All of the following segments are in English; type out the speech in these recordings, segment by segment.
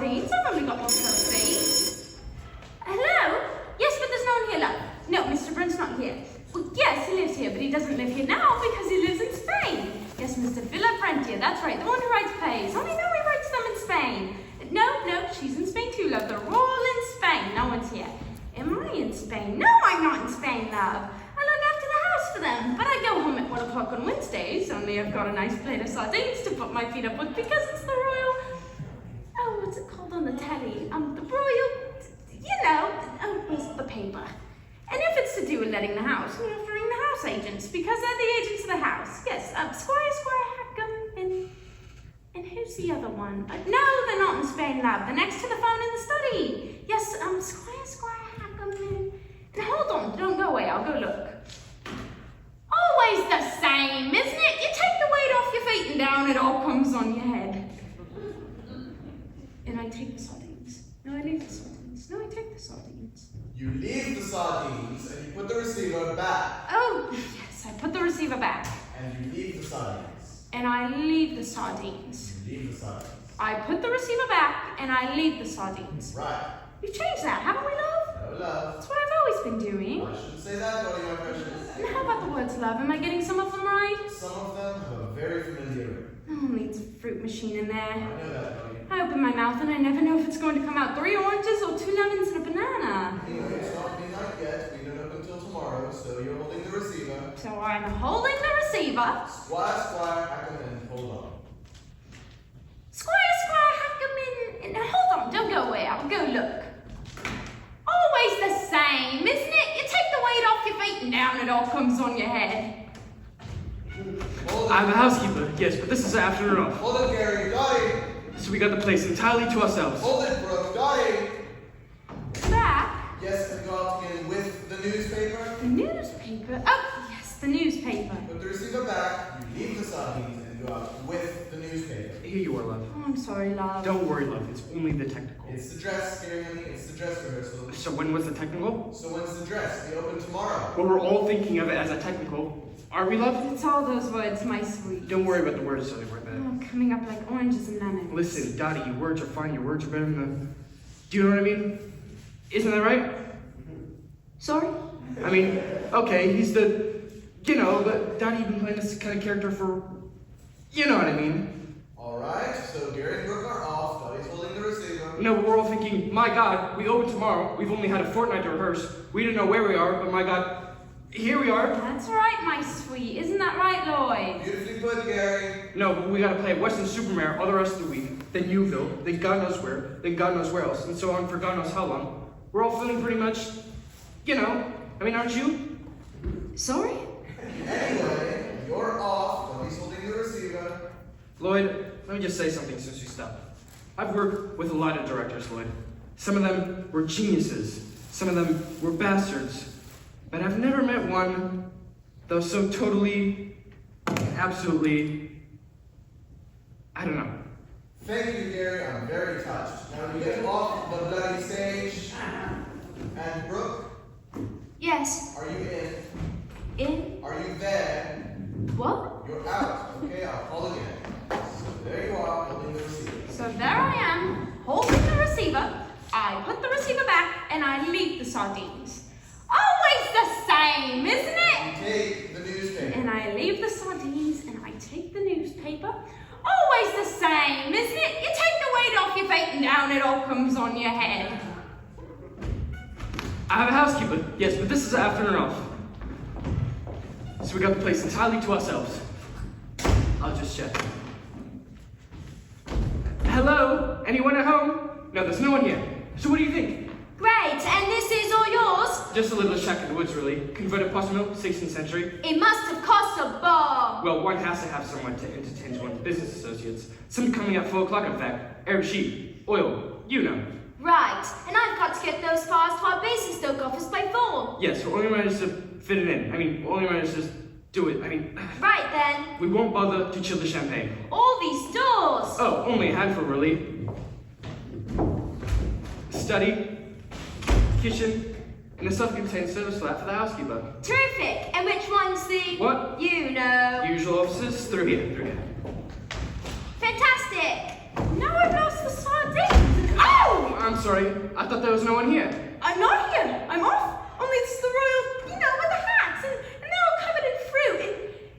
sardines. I've only got one per feet. Hello? Yes, but there's no one here, love. No, Mr. Brent's not here. Well, yes, he lives here, but he doesn't live here now because he lives in Spain. Yes, Mr. Villa Brentia, that's right, the one who writes plays. Only no, he writes them in Spain. No, she's in Spain too, love. They're all in Spain. No one's here. Am I in Spain? No, I'm not in Spain, love. I look after the house for them, but I go home at 1 o'clock on Wednesdays, only I've got a nice plate of sardines to put my feet up with because it's the royal... Oh, what's it called on the telly? The royal... where's the paper? And if it's to do with letting the house, ring the house agents, because they're the agents of the house. Yes, Squire Hackham, and who's the other one? No, they're not in Spain, love. They're next to the phone in the study. Yes, Squire Hackham, and hold on, don't go away, I'll go look. Always the same, isn't it? You take the weight off your feet and down it all comes on your head. And I take the sardines. No, I leave the sardines. No, I take the sardines. You leave the sardines and you put the receiver back. Oh, yes, I put the receiver back. And you leave the sardines. And I leave the sardines. You leave the sardines. I put the receiver back and I leave the sardines. Right. We've changed that, haven't we, love? No, love. That's what I've always been doing. I shouldn't say that, Dolly, my precious. And how about the words, love? Am I getting some of them right? Some of them have a very familiar ring. Oh, needs a fruit machine in I there. know that, Dolly. I open my mouth and I never know if it's going to come out 3 oranges or 2 lemons and a banana. Anyway, it's not midnight yet. We don't open until tomorrow, so you're holding the receiver. So I'm holding the receiver. Squire, Hackham, hold on. Squire Hackham, and hold on, don't go away, I'll go look. Always the same, isn't it? You take the weight off your feet and down it all comes on your head. I'm a housekeeper, yes, but this is afternoon off. Hold it, Gary. Dottie. So we got the place entirely to ourselves. Hold it, Brooke. Dottie. Back? Yes, and go out again with the newspaper. The newspaper? Oh, yes, the newspaper. Put the receiver back, you leave the sardines, and go out with the newspaper. Here you are, love. Oh, I'm sorry, love. Don't worry, love, it's only the technical. It's the dress, Gary, honey. It's the dress rehearsal. So when was the technical? So when's the dress? We open tomorrow. Well, we're all thinking of it as a technical. Are we, love? It's all those words, my sweet. Don't worry about the words, Sonny, we're bad. Oh, coming up like oranges and lemons. Listen, Dottie, your words are fine, your words are better than the... Do you know what I mean? Isn't that right? Sorry? I mean, okay, he's the... but Dottie, you've been playing this kind of character for... You know what I mean? Alright, so Gary and Brooke are off. Dottie's holding the receiver. No, but we're all thinking, my God, we open tomorrow. We've only had a fortnight to rehearse. We didn't know where we are, but my God, here we are. That's right, my sweet. Isn't that right, Lloyd? Beautifully put, Gary. No, but we gotta play at Western Supermare all the rest of the week, then Newville, then God knows where, then God knows where else, and so on for God knows how long. We're all feeling pretty much, aren't you? Sorry? Anyway, you're off. Dottie's holding the receiver. Lloyd, let me just say something since you stopped. I've worked with a lot of directors, Lloyd. Some of them were geniuses, some of them were bastards, but I've never met one that was so totally, absolutely, I don't know. Thank you, Gary. I'm very touched. Now we get off the bloody stage. And Brooke, Yes. are you in? In? Are you there? What? You're out. Okay, I'll call again. So there you are, holding the receiver. So there I am, holding the receiver. I put the receiver back and I leave the sardines. Always the same, isn't it? You take the newspaper. And I leave the sardines and I take the newspaper. Always the same, isn't it? You take the weight off your feet and down it all comes on your head. I have a housekeeper, yes, but this is afternoon off. So we got the place entirely to ourselves. I'll just check. Hello? Anyone at home? No, there's no one here. So what do you think? Great, and this is all yours? Just a little shack in the woods, really. Converted post mill, 16th century. It must have cost a bomb. Well, one has to have someone to entertain one's business associates. Some coming at 4 o'clock, in fact. Arab sheep, oil, you know. Right, and I've got to get those files to our basic stoke office by 4. Yes, we only managed to fit it in. We only managed to do it. Right then. We won't bother to chill the champagne. All these doors. Oh, only a handful, really. Study, kitchen, and a self-contained service flat for the housekeeper. Terrific. And which one's the... What? You know. Usual offices, through here. Fantastic. Now I've lost the sardines. I'm sorry. I thought there was no one here. I'm not here. I'm off. Only it's the royal, with the hats, and they're all covered in fruit.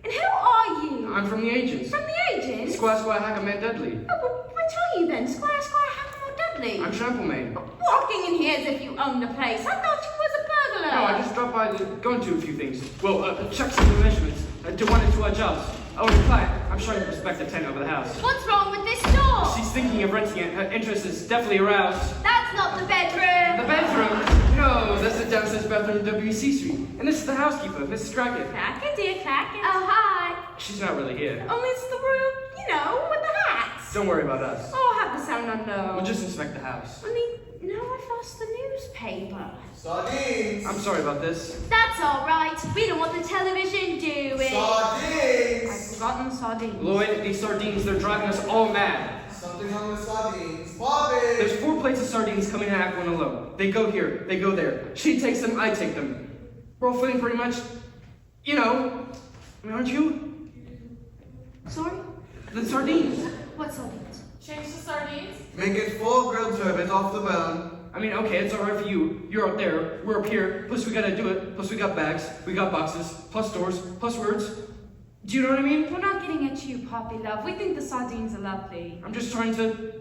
And who are you? I'm from the agents. From the agent? Squire Hackerman Dudley. Oh, well, what are you then? Squire Hackerman Dudley? I'm Tramplemaid. Walking in here as if you owned the place. I thought you was a burglar. No, I just dropped by to go into a few things. Well, check some of the measurements. To one and two our jobs. Oh, and client, I'm showing respect to tenant over the house. What's wrong with this door? She's thinking of renting it. Her interest is definitely aroused. That's not the bedroom. The bedroom? No, that's the downstairs bathroom in WC Street. And this is the housekeeper, Mrs. Crackett. Crackett, dear Crackett. Oh, hi. She's not really here. Only it's the royal, with the hats. Don't worry about us. Oh, have the sound unknown. We'll just inspect the house. Now I've lost the newspaper. Sardines! I'm sorry about this. That's all right. We don't want the television doing. Sardines! I've forgotten sardines. Lloyd, these sardines, they're driving us all mad. Something wrong with sardines. Bobby! There's 4 plates of sardines coming to Act 1 alone. They go here, they go there. She takes them, I take them. We're all feeling pretty much, aren't you? Sorry? The sardines. What sardines? Change the sardines? Make it 4 grilled turbot off the bone. I mean, okay, it's alright for you. You're up there, we're up here, plus we gotta do it, plus we got bags, we got boxes, plus doors, plus words. Do you know what I mean? We're not getting at you, Poppy love. We think the sardines are lovely. I'm just trying to,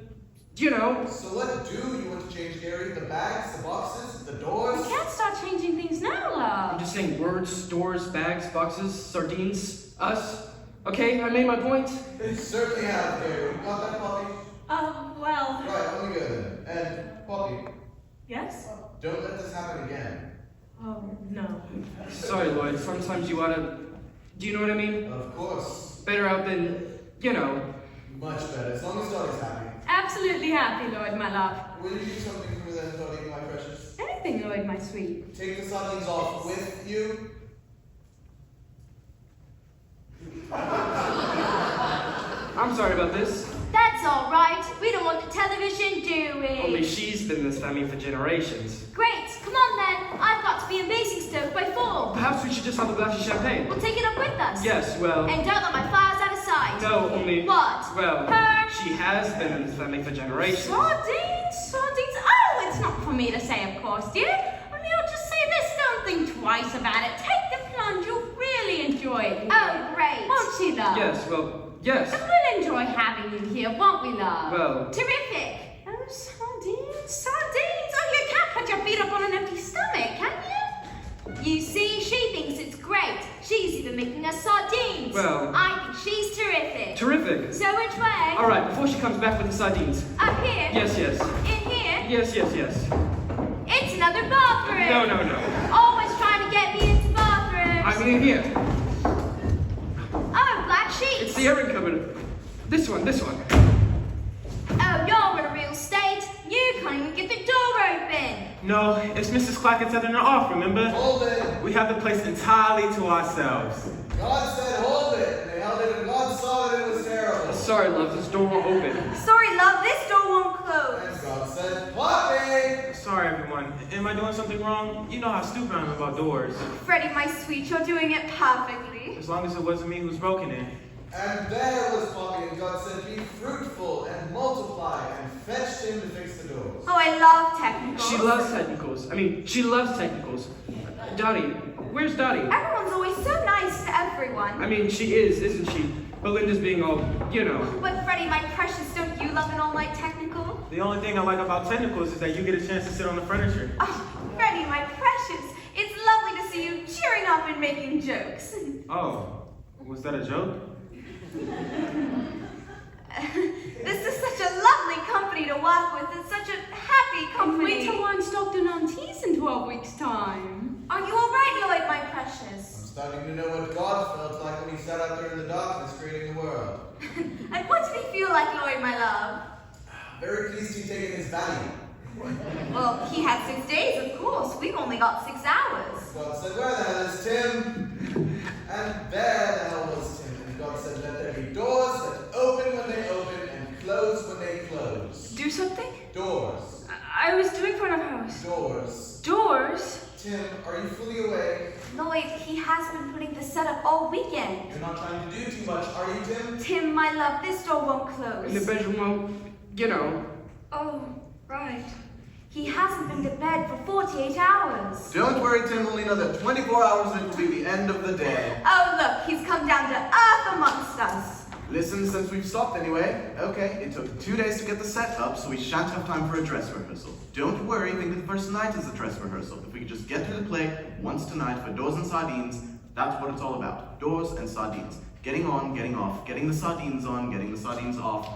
So what do you want to change, Gary? The bags, the boxes, the doors? We can't start changing things now, I'm love. just saying words, doors, bags, boxes, sardines, us. Okay, I made my point. You certainly have, Gary. You got that, Poppy? Well, Right, let me go then. And, Poppy, yes? don't let this happen again. Oh, no. Sorry, Lloyd, sometimes you oughta, do you know what I mean? Of course. Better out than, Much better, as long as Dolly's happy. Absolutely happy, Lloyd, my love. Will you do something for me then, Dolly, my precious? Anything, Lloyd, my sweet. Take the sardines off with you. I'm sorry about this. That's all right. We don't want the television doing. Only she's been this family for generations. Great. Come on then. I've got to be in Basingstoke by 4. Perhaps we should just have a glass of champagne. We'll take it up with us. Yes, well, And don't let my fires out of sight. no, only, What? well, Her? she has been in this family for generations. Sardines? Oh, it's not for me to say, of course, dear. Only I'll just say this. Don't think twice about it. Take the plunge. You'll really enjoy it. Oh, great. Won't she, love? Yes, well, yes. And we'll enjoy having you here, won't we, love? Well. Terrific. Oh, sardines. Oh, you can't put your feet up on an empty stomach, can you? You see, she thinks it's great. She's even making us sardines. Well. I think she's terrific. Terrific. So which way? All right, before she comes back with the sardines. Up here? Yes, yes. In here? Yes, yes, yes. It's another bathroom. No. Always trying to get me into bathrooms. I mean in here. Oh, black sheets. It's the airing cupboard. This one. Oh, you're in a real state. You can't even get the door open. No, it's Mrs. Clackett setting her off, remember? Hold it. We have the place entirely to ourselves. God said hold it, and they held it, and God saw that it was terrible. Sorry, love, this door won't open. Sorry, love, this door won't close. And God said, Poppy! Sorry, everyone. Am I doing something wrong? You know how stupid I am about doors. Freddie, my sweet, you're doing it perfectly. As long as it wasn't me who's broken it. And there was Poppy, and God said, be fruitful and multiply, and fetched him to fix the doors. Oh, I love technicals. She loves technicals. She loves technicals. Dottie, where's Dottie? Everyone's always so nice to everyone. She is, isn't she? Belinda's being all, But Freddie, my precious, don't you love an all-night technical? The only thing I like about technicals is that you get a chance to sit on the furniture. Oh, Freddie, my precious, it's lovely to see you cheering up and making jokes. Oh, was that a joke? This is such a lovely company to work with. It's such a happy company. Wait till I'm Stockton on teas in 12 weeks' time. Are you all right, Lloyd, my precious? I'm starting to know what God felt like when he sat out there in the darkness creating the world. And what did he feel like, Lloyd, my love? Very pleased to be taking his value. Well, he had 6 days, of course. We've only got 6 hours. God said, where the hell is Tim? And there the hell was Tim. And God said, let there be doors that open when they open and close when they close. Do something? Doors. I was doing front of house. Doors. Doors? Tim, are you fully awake? Lloyd, he has been putting the setup all weekend. You're not trying to do too much, are you, Tim? Tim, my love, this door won't In the close. bedroom, well, Oh, right. He hasn't been to bed for 48 hours. Don't worry, Tim. Only another 24 hours and it will be the end of the day. Oh, look, he's come down to earth amongst us. Listen, since we've stopped anyway. Okay, it took 2 days to get the set up, so we shan't have time for a dress rehearsal. Don't worry, think of the first night as a dress rehearsal. If we could just get through the play once tonight for doors and sardines, that's what it's all about. Doors and sardines. Getting on, getting off, getting the sardines on, getting the sardines off.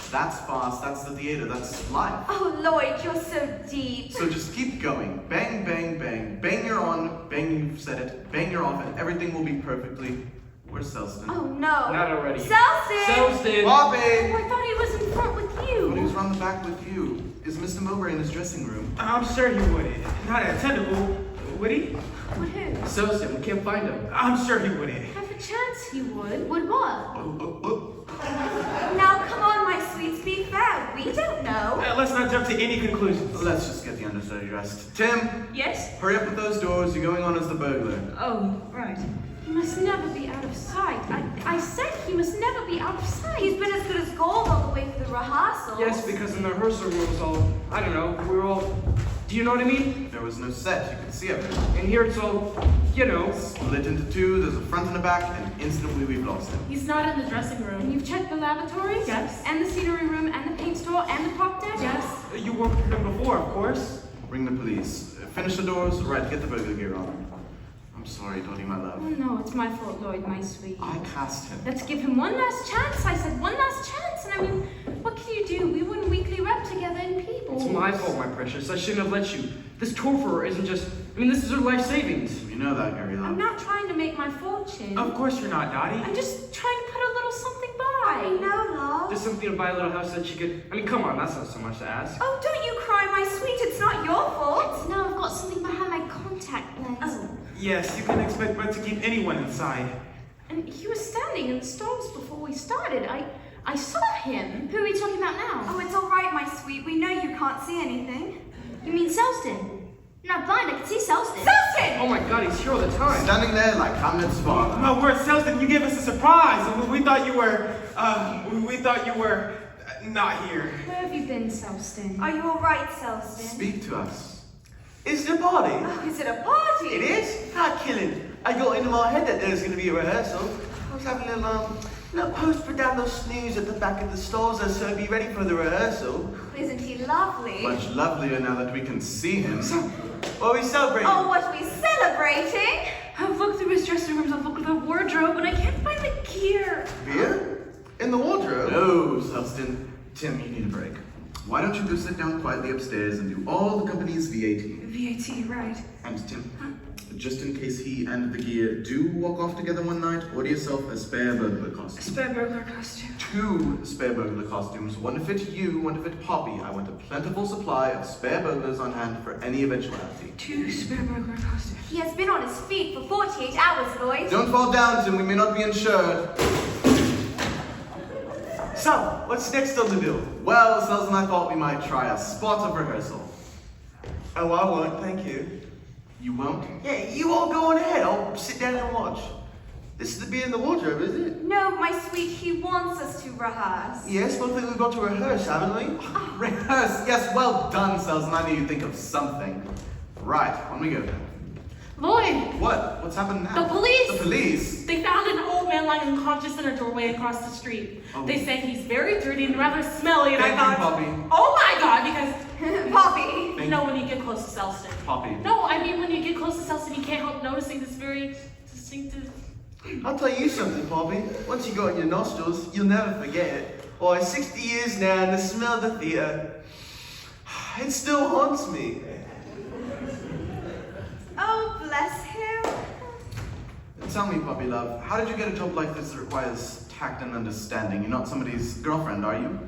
That's fast, that's the theater, that's life. Oh, Lloyd, you're so deep. So just keep going. Bang, bang, bang. Bang, you're on. Bang, you've said it. Bang, you're off, and everything will be perfectly. Where's Selston? Oh, no. Not already. Selston! Selston! Bobby! Oh, I thought he was in front with But he you. was around the back with you. Is Mr. Mowbray in his dressing room? I'm sure he would. Not attendable, would he? Would who? Selston, we can't find him. I'm sure he wouldn't. Have a chance he would. Would what? Now, come on, my sweets, be fair. We don't know. Let's not jump to any conclusions. Let's just get the understudy dressed. Tim, Yes? hurry up with those doors. You're going on as the burglar. Oh, right. He must never be out of sight. I said he must never be out of sight. He's been as good as gold all the way for the rehearsal. Yes, because in the rehearsal room was all, I don't know, we were all, do you know what I mean? There was no set. You could see everything. And here it's all, you know. Split into two. There's a front and a back, and instantly we've lost him. He's not in the dressing And room. you've checked the lavatories? Yes. And the scenery room, and the paint store, and the prop deck? Yes. You worked with him before, of course. Ring the police. Finish the doors. Right, get the burglar gear on. I'm sorry, Dottie, my Oh, love. no, it's my fault, Lloyd, my sweet. I cast him. Let's give him one last chance. I said one last chance. And I mean, what can you do? We won weekly rep together in Peoples. It's my fault, my precious. I shouldn't have let you. This tour for her isn't just, I mean, this is her life savings. You know that, Gary, love. I'm not trying to make my fortune. Of course you're not, Dottie. I'm just trying to put a little something I by. know, love. Just something to buy a little house that she could, I mean, come on, that's not so much to ask. Oh, don't you cry, my sweet. It's not your fault. No, I've got something behind my contact lens. Oh. Yes, you can expect Brett to keep anyone inside. And he was standing in the stalls before we started. I saw him. Who are we talking about now? Oh, it's all right, my sweet. We know you can't see anything. You mean Selston? I'm not blind, I can see Selston. Selston! Oh my god, he's here all the time. Standing there like Hamlet's father. My word, Selston, you gave us a surprise. We thought you were, not here. Where have you been, Selston? Are you all right, Selston? Speak to us. It's the party. Oh, is it a party? It is? How killing. I got into my head that there was going to be a rehearsal. I was having a little post-production snooze at the back of the stalls so I'd be ready for the rehearsal. Isn't he lovely? Much lovelier now that we can see him. What are we celebrating? Oh, what are we celebrating? I've looked through his dressing rooms, I've looked through the wardrobe, and I can't find the gear. Beer? In the wardrobe? No, Selston. Tim, you need a break. Why don't you go sit down quietly upstairs and do all the company's VAT? VAT, right. And Tim, just in case he and the gear do walk off together one night, order yourself a spare burglar costume. Spare burglar costume. 2 spare burglar costumes, one to fit you, one to fit Poppy. I want a plentiful supply of spare burglars on hand for any eventuality. 2 spare burglar costumes. He has been on his feet for 48 hours, Lloyd. Don't fall down, Tim, we may not be insured. So, what's next on the bill? Well, Sels and I thought we might try a spot of rehearsal. Oh, I won't, thank you. You won't? Yeah, you all go on ahead. I'll sit down and watch. This is the beer in the wardrobe, is it? No, my sweet, he wants us to rehearse. Yes, but I think we've got to rehearse, haven't we? Rehearse! Yes, well done, Sels, and I knew you'd think of something. Right, on we go then. Lloyd, What? What's happened now? The police! The police? they found an old man lying unconscious in a doorway across the street. Oh. They say he's very dirty and rather smelly, and Thank I you, thought, Poppy. oh my god, because Poppy. you know when you get close to Selston. Poppy. No, I mean when you get close to Selston, you can't help noticing this very distinctive. I'll tell you something, Poppy. Once you got in your nostrils, you'll never forget it. Why, 60 years now, and the smell of the theatre, it still haunts me. Oh, bless him. Tell me, Poppy love, how did you get a job like this that requires tact and understanding? You're not somebody's girlfriend, are you?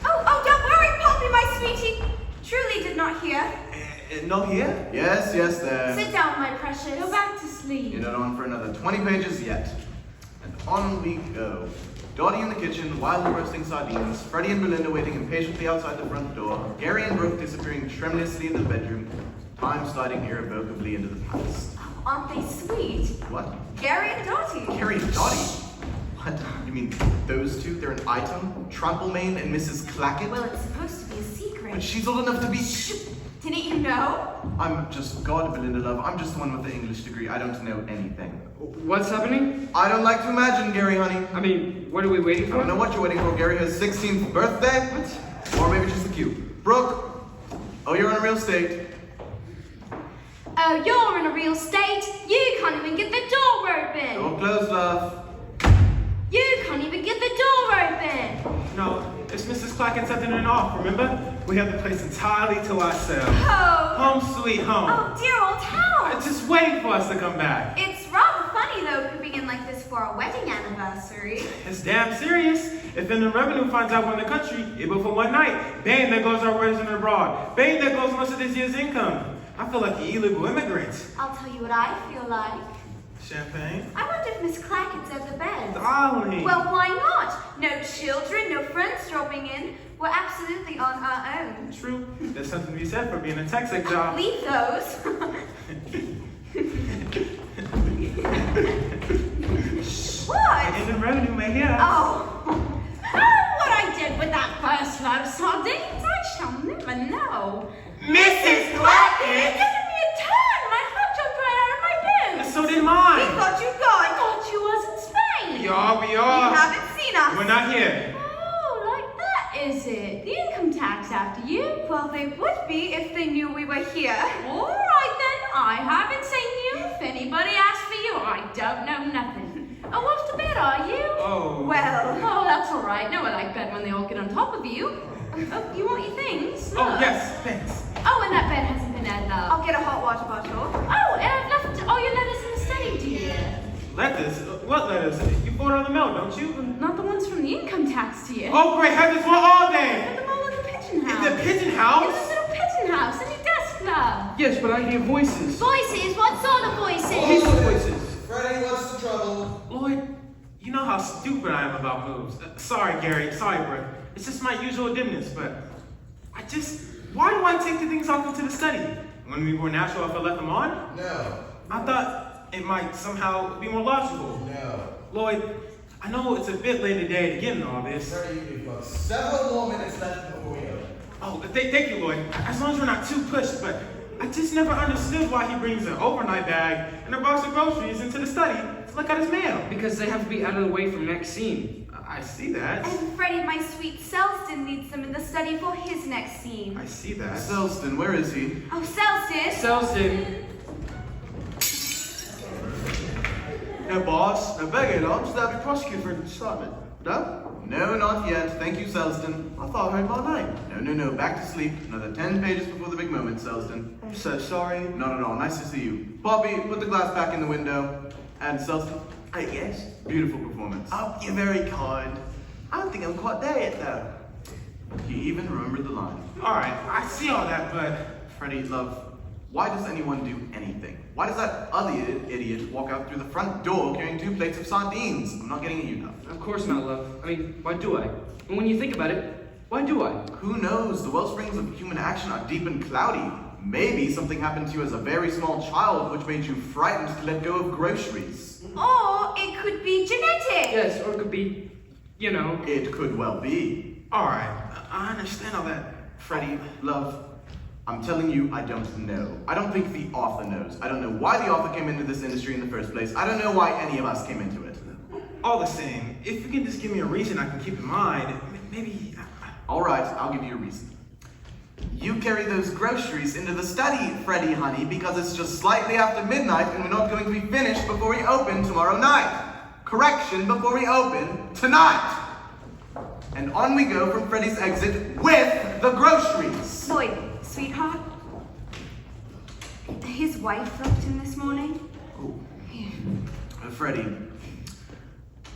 Oh, don't worry, Poppy, my sweetie. Truly did not hear. Not here? Yes, there. Sit down, my precious. Go back to sleep. You're not on for another 20 pages yet. And on we go. Dottie in the kitchen, wildly roasting sardines, Freddie and Belinda waiting impatiently outside the front door, Gary and Brooke disappearing tremulously into the bedroom, time sliding irrevocably into the past. Aren't they sweet? What? Gary and Dottie. Gary and Dottie? What? You mean those two? They're an item? Trumpelmain and Mrs. Clackett? Well, it's supposed to be a secret. But she's old enough to be. Didn't you know? I'm just God, Belinda Love. I'm just the one with the English degree. I don't know anything. What's happening? I don't like to imagine, Gary, honey. I mean, what are we waiting I for? don't know what you're waiting for. Gary has 16th birthday. What? Or maybe just a cue. Brooke. Oh, you're in a real state. Oh, you're in a real state. You can't even get the door open. Door closed, love. You can't even get the door open. No, it's Mrs. Clackett's at dinner and off, remember? We have the place entirely to ourselves. Oh. Home sweet home. Oh, dear old house. It's just waiting for us to come back. It's rather funny, though, creeping in like this for a wedding anniversary. It's damn serious. If Inland Revenue finds out we're in the country, even for one night, bang, there goes our resident abroad. Bang, there goes most of this year's income. I feel like an illegal immigrant. I'll tell you what I feel like. Champagne? I wonder if Miss Clackett's at the bed. Darling. Well, why not? No children, no friends dropping in. We're absolutely on our own. True. There's something to be said for being a tech sec job. Leave those. What? Inland Revenue may hear us. Oh. What I did with that first lot of sardines, I shall never know. Mrs. It Clackett! gave me a turn. My heart jumped right out of my boots. So did We mine. thought you'd I gone. thought you was in Spain. We You are. haven't seen us. We're not here. Oh, like that is it? The income tax after you? Well, they would be if they knew we were here. All right then, I haven't seen you. If anybody asks for you, I don't know nothing. Oh, off to bed, are you? Oh. Well, Oh, that's all right. No, I like bed when they all get on top of you. Oh, you want your things? Oh, Look. yes, thanks. Oh, and that bed hasn't been added up. I'll get a hot water bottle. Oh, and I've left all your letters in the study, dear. Letters? What letters? You bought on the mail, don't you? Not the ones from the income tax, dear. Oh, great heavens, we're all Put day. them all in the pigeon In house. the pigeon In house? the little pigeon house in your desk, love. Yes, but I hear voices. Voices? What sort of voices? Peaceful voices. Freddie, what's the trouble? Lloyd, you know how stupid I am about moves. Sorry, Gary. Sorry, Brooke. It's just my usual dimness, but why do I take the things off into the study? Wouldn't it be more natural if I left them on? No. I thought it might somehow be more logical. No. Lloyd, I know it's a bit late today to get into all this. Freddie, you've got several more minutes left before we open. Oh, thank you, Lloyd. As long as we're not too pushed, but I just never understood why he brings an overnight bag and a box of groceries into the study to look at his mail. Because they have to be out of the way from next scene. I see that. And Freddie, my sweet Selston, needs them in the study for his next scene. I see that. Selston, where is he? Oh, Selston! Selston. No, boss. No, beg it. I'm still be prosecuted for incitement. No? No, not yet. Thank you, Selston. I thought I heard my name. No. Back to sleep. Another 10 pages before the big moment, Selston. I'm so sorry. Not at all. Nice to see you. Bobby, put the glass back in the window. And Selston, Yes? beautiful performance. Oh, you're very kind. I don't think I'm quite there yet, though. He even remembered the line. All right, I see all that, but Freddie, love, why does anyone do anything? Why does that other idiot walk out through the front door carrying 2 plates of sardines? I'm not getting at you now. Of course not, love. I mean, why do I? And when you think about it, why do I? Who knows? The wellsprings of human action are deep and cloudy. Maybe something happened to you as a very small child which made you frightened to let go of groceries. Or it could be genetic. Yes, or it could be, you know. It could well be. all right, I understand all that. Freddie, love, I'm telling you, I don't know. I don't think the author knows. I don't know why the author came into this industry in the first place. I don't know why any of us came into it. All the same, if you can just give me a reason I can keep in mind, maybe. All right, I'll give you a reason. You carry those groceries into the study, Freddie, honey, because it's just slightly after midnight and we're not going to be finished before we open tomorrow night. Correction, before we open tonight. And on we go from Freddie's exit with the groceries. Lloyd, sweetheart. His wife dropped in this morning. Freddie,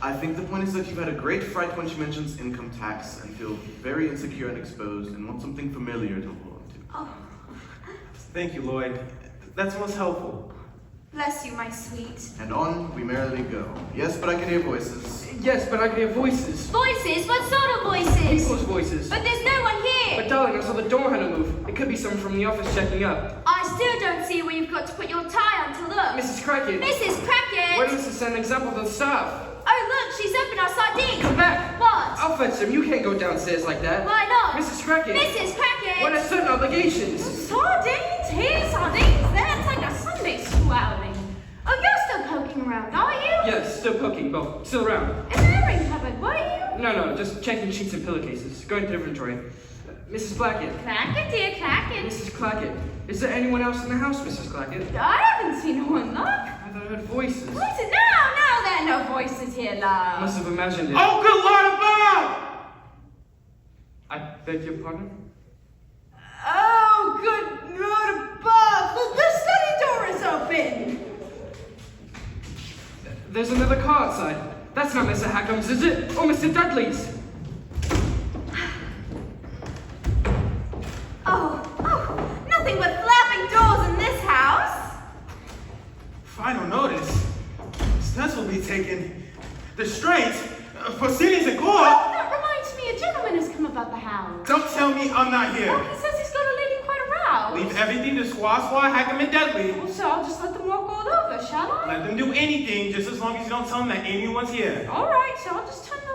I think the point is that you've had a great fright when she mentions income tax and feel very insecure and exposed and want something familiar to hold on to. Oh, Thank you, Lloyd. That's most helpful. bless you, my sweet. And on we merrily go. Yes, but I can hear voices. Yes, but I can hear voices. Voices? What sort of voices? People's voices. But there's no one here. But darling, I saw the door handle move. It could be someone from the office checking up. I still don't see where you've got to put your tie on to look. Mrs. Crackett. Mrs. Crackett! Why does this send an example to the staff? Oh, look, she's opened our sardines. Come back. What? I'll fetch them. You can't go downstairs like that. Why not? Mrs. Crackett. Mrs. Crackett. What are certain obligations? Sardines here, sardines there. It's like a Sunday school outing. Oh, you're still poking around, are you? Yes, still poking. Well, still around. In the airing cupboard, were you? No, just checking sheets and pillowcases. Going to the inventory. Mrs. Blackett. Clackett, dear, clackett. Mrs. Clackett. Is there anyone else in the house, Mrs. Clackett? I haven't seen no one, look. I thought I heard voices. Voices? No, there are no voices here, I love. must have imagined it. Oh, good Lord above! I beg your pardon? Oh, good Lord above! The study door is open! There's another car outside. That's not Mr. Hackham's, is it? Or Mr. Dudley's? Oh, nothing but flapping doors in this house. Final notice. Steps will be taken. The straight proceedings in court. Oh, that reminds me, a gentleman has come about the house. Don't tell me I'm not Oh, here. he says he's got a lady quite aroused. Leave everything to Squaw, Hackham, and Dudley. Oh, so I'll just let them walk all over, shall I? Let them do anything, just as long as you don't tell them that anyone's here. All right, so I'll just turn them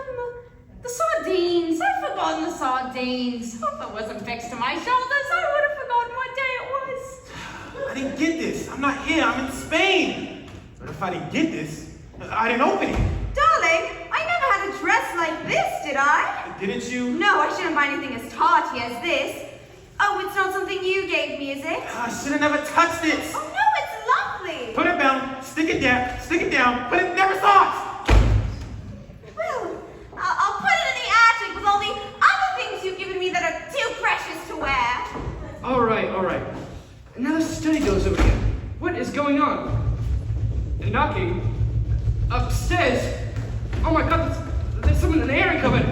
the sardines. I've forgotten the sardines. Oh, if it wasn't fixed to my shoulders, I would have forgotten what day it was. I didn't get this. I'm not here. I'm in Spain. But if I didn't get this, I didn't open it. Darling, I never had a dress like this, did I? Didn't you? No, I shouldn't buy anything as tarty as this. Oh, it's not something you gave me, is it? I should have never touched it. Oh, no, it's lovely. Put it down, stick it down, but it never stops. Well, I'll put it in the attic with all the other things you've given me that are too precious to wear. All right. Now the study door's open again. What is going on? They're knocking. Upstairs. Oh my God, there's someone in the airing cupboard.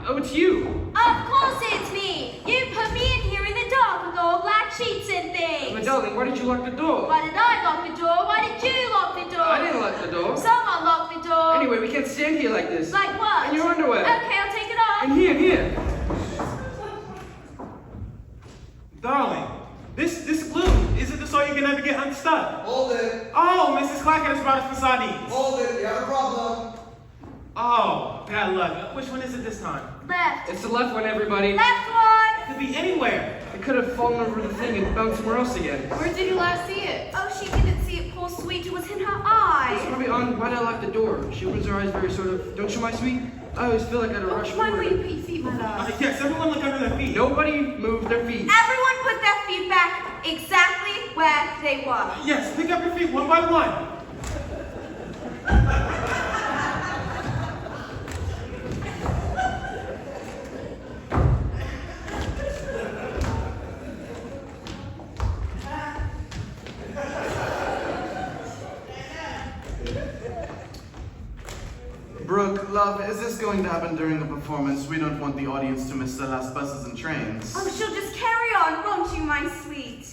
Oh, it's you. Of course it's me. You put me in here in the dark with all black sheets and things. My darling, why did you lock the door? Why did I lock the door? Why did you lock the door? I didn't lock the door. Someone locked the door. Anyway, we can't stand here like this. Like what? In your underwear. Okay, I'll take it off. And here. Darling, this glue, is it so you can never get unstuck? Hold it. Oh, Mrs. Clackett has brought us some sardines. Hold it. We have a problem. Oh, bad luck. Which one is it this time? Left. It's the left one, everybody. Left one. It could be anywhere. It could have fallen over the thing and bounced somewhere else again. Where did you last see it? Oh, she didn't see it, poor sweet. It was in her It's eye. probably on why did I lock the door. She opens her eyes very sort of, don't you, my sweet? I always feel like I had to rush Mind where you forward. put your feet, my love. Yes, everyone look under their feet. Nobody moved their feet. Everyone put their feet back exactly where they were. Yes, pick up your feet one by one. Brooke, love, is this going to happen during the performance? We don't want the audience to miss the last buses and trains. Oh, she'll just carry on, won't you, my sweet?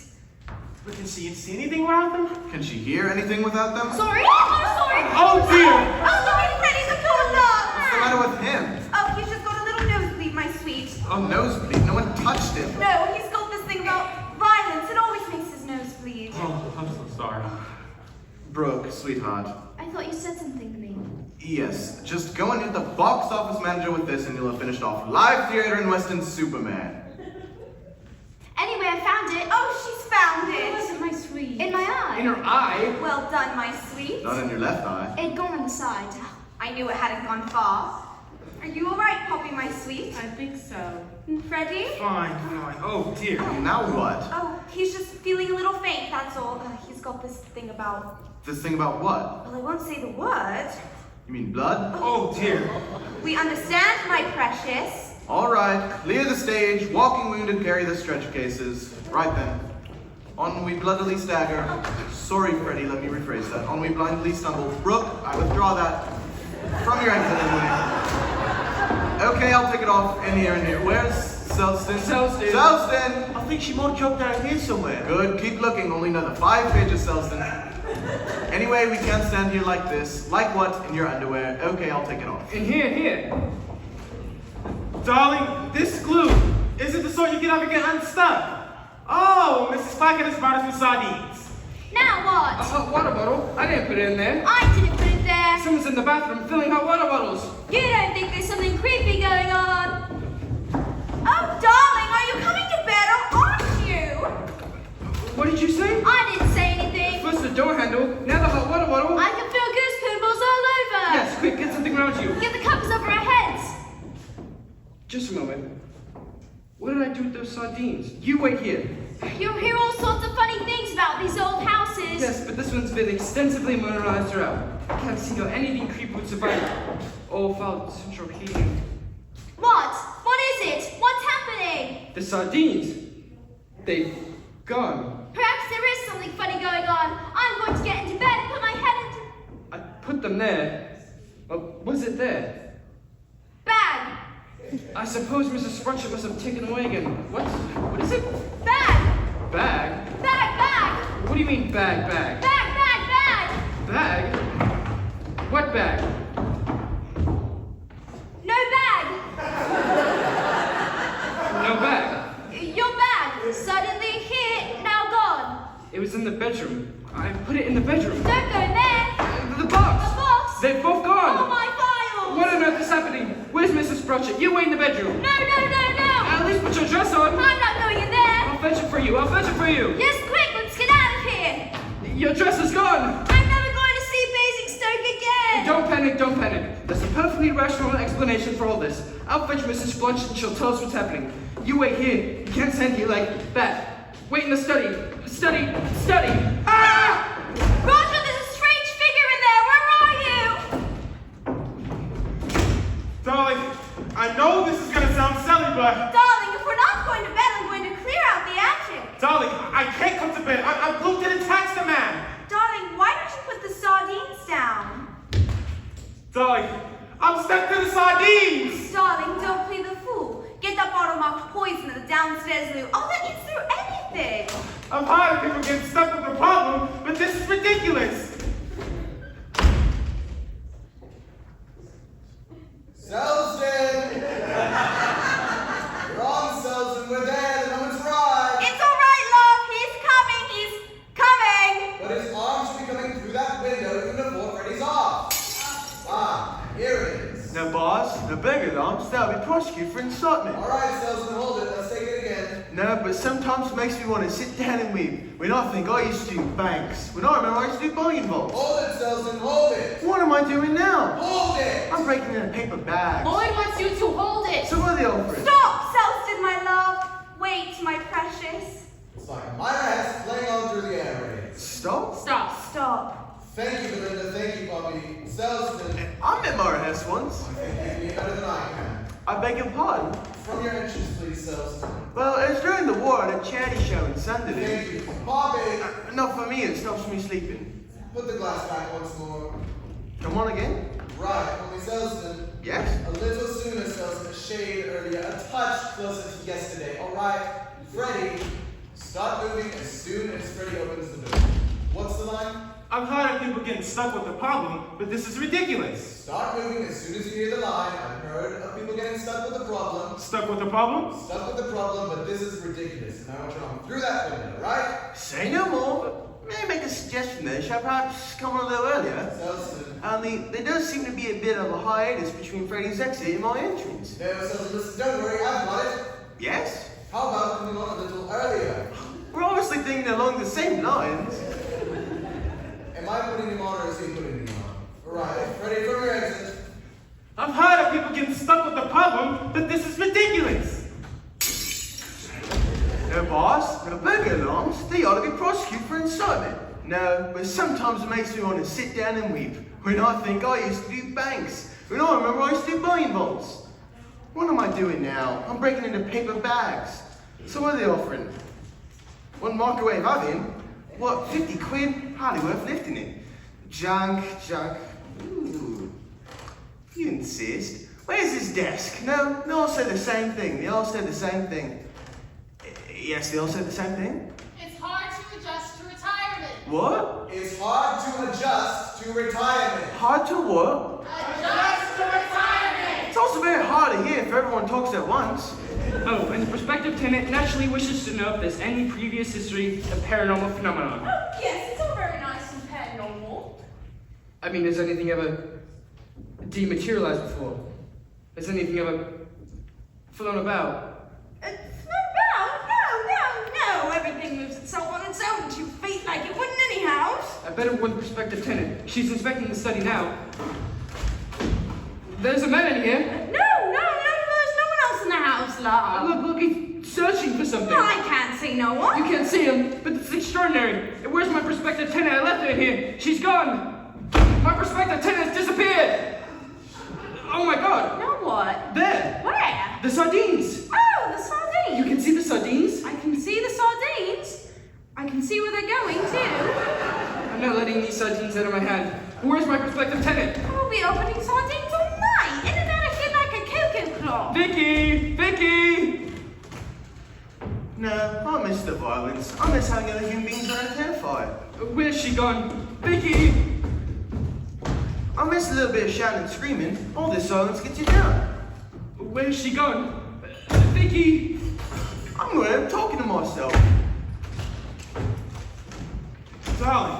But can she see anything without them? Can she hear anything without them? Sorry. Oh, sorry. Oh, dear. Oh, sorry, Freddie, the phone up. What's the matter with him? Oh, he's just got a little nosebleed, my sweet. Oh, nosebleed. No one touched him. No, he's got this thing about violence. It always makes his nose bleed. Oh, I'm so sorry. Brooke, sweetheart. I thought you said something to me. Yes, just go and hit the box office manager with this and you'll have finished off live theater in Weston Superman. Anyway, I found it. Oh, she's found Where was it. it, my sweet? In my eye. In her eye? Well done, my sweet. Not in your left eye. It'd gone on the side. I knew it hadn't gone far. Are you all right, Poppy, my sweet? I think so. And Freddie? Fine. Oh, dear. Now what? Oh, he's just feeling a little faint, that's all. He's got this thing about... This thing about what? Well, I won't say the word. You mean blood? Oh, dear. We understand, my precious. All right, clear the stage. Walking wounded carry the stretcher cases. Right then. On we bloodily stagger. Sorry, Freddie, let me rephrase that. On we blindly stumble. Brooke, I withdraw that. From your exit anyway. Okay, I'll take it off. In here. Where's Selston? Selston. Selston! I think she might drop down here somewhere. Good, keep looking. Only another 5 pages, Selston. Anyway, we can't stand here like this. Like what? In your underwear. Okay, I'll take it off. And here. Darling, this glue, is it the sort you can ever get unstuck? Oh, Mrs. Clackett has brought us some sardines. Now A what? hot water bottle? I didn't put it in there. I didn't put it there. Someone's in the bathroom filling hot water bottles. You don't think there's something creepy going on? Oh, darling, are you coming to bed or aren't you? What did you say? I didn't say anything. First the door handle, now the hot water bottle. I can feel goose pimples all over. Yes, quick, get something around you. Get the covers over our heads. Just a moment. What did I do with those sardines? You wait here. You'll hear all sorts of funny things about these old houses. Yes, but this one's been extensively modernized throughout. I can't see how anything creepy would survive. All without central heating. What? What is it? What's happening? The sardines. They've gone. Perhaps there is something funny going on. I'm going to get into bed and put my head into... I put them there. Well, was it there? Bag! I suppose Mrs. Sprutchett must have taken away again. What is it? Bag! Bag? Bag, bag! What do you mean bag? Bag, bag, bag! Bag? What bag? No bag! No bag. Your bag! Suddenly here, now gone! It was in the bedroom. I put it in the bedroom. Don't go there! The box! The box! They've both gone! Oh, my files! What on earth is happening? Where's Mrs. Sprutchett? You wait in the bedroom. No! At least put your dress on. I'm not going in there! I'll fetch it for you. Yes, quick, let's get out of here! Your dress is gone. I'm never going to see Basingstoke again! Don't panic. There's a perfectly rational explanation for all this. I'll fetch Mrs. Sprutchett and she'll tell us what's happening. You wait here. You can't stand here like that. Wait in the study. Study. Ah! Roger, there's a strange figure in there! Where are you? Darling, I know this is gonna sound silly, but Darling, if we're not going to bed, I'm going to clear out the attic. darling, I can't come to bed. I'm glued to the tax man. Darling, why don't you put the sardines down? Darling, I'm stuck to the sardines. Darling, don't play the fool. Get that bottle marked poison in the downstairs loo. I'll let you through anything. I'm tired of people getting stuck with the problem, but this is ridiculous. Selston! Wrong, Selston. We're there. The moment's arrived. It's all right, love. He's coming. But his arm should be coming through that window even before Freddy's off. Ah, here it is. Now, boss, the bigger lumps, that'll be prosecuted for incitement. All right, Selston, hold it. Let's take it again. No, but sometimes it makes me want to sit down and weep. When I think I used to do banks. When I remember I used to do bullion vaults. Hold it, Selston. Hold it. What am I doing now? Hold it. I'm breaking in a paper bag. Lloyd wants you to hold it. So what are they offering? Stop, Selston, my love. Wait, my precious. It's like my ass playing on through the air raid. Stop? Stop. Thank you, Belinda. Thank you, Bobby. Selston, I met Marahess once. I think you do better than I can. I beg your pardon? From your entrance, please, Selston. Well, it was during the war at a charity show in Sunderland. Thank you. Bobby! Not for me, it stops me sleeping. Put the glass back once more. Come on again? Right, only Selston. Yes? A little sooner, Selston. A shade earlier. A touch closer to yesterday. All right, Freddy, start moving as soon as Freddy opens the door. What's the line? I'm tired of people getting stuck with the problem, but this is ridiculous. Start moving as soon as you hear the line. I've heard of people getting stuck with the problem. Stuck with the problem? Stuck with the problem, but this is ridiculous. And I want you to come through that window, right? Say no more. May I make a suggestion there? Shall I perhaps come a little earlier? Selston. Only, there does seem to be a bit of a hiatus between Freddy's exit and my entrance. No, Selston, listen, don't worry, I've got it. Yes? How about coming on a little earlier? We're obviously thinking along the same lines. Am I putting him on or is he putting him on? Right, Freddy, from your exit. I'm tired of people getting stuck with the problem, but this is ridiculous. No, boss, the bigger alarms, they ought to be prosecuted for incitement. No, but sometimes it makes me want to sit down and weep. When I think I used to do banks. When I remember I used to do bullion vaults. What am I doing now? I'm breaking into paper bags. So what are they offering? One microwave oven? What, 50 quid? Hardly worth lifting it. Junk. Ooh. You insist. Where's his desk? No, they all say the same thing. They all say the same thing. Yes, they all say the same thing. It's hard to adjust to retirement. What? It's hard to adjust to retirement. Hard to what? Adjust to retirement. It's also very hard to hear if everyone talks at once. Oh, and the prospective tenant naturally wishes to know if there's any previous history of paranormal phenomenon. Oh, yes, it's all very nice and paranormal. I mean, has anything ever dematerialized before. Has anything ever flown about? No. Everything moves itself on its own 2 feet like it would in any house. I bet it warn the prospective tenant. She's inspecting the study now. There's a man in here. No, there's no one else in the house, love. Look, he's searching for something. I can't see no one. You can't see him, but it's extraordinary. Where's my prospective tenant? I left her in here. She's gone. My prospective tenant has disappeared. Oh my God. No what? There. Where? The sardines. Oh, the sardines. You can see the sardines? I can see the sardines. I can see where they're going too. I'm not letting these sardines out of my hand. Where's my prospective tenant? We'll be opening sardines all night. In and out of here like a cuckoo clock. Vicky! No, I miss the violence. I miss having other human beings around to terrify. Where's she gone? Vicky! I miss a little bit of shouting and screaming. All this silence gets you down. Where's she gone? Vicky! I'm going talking to myself. Darling,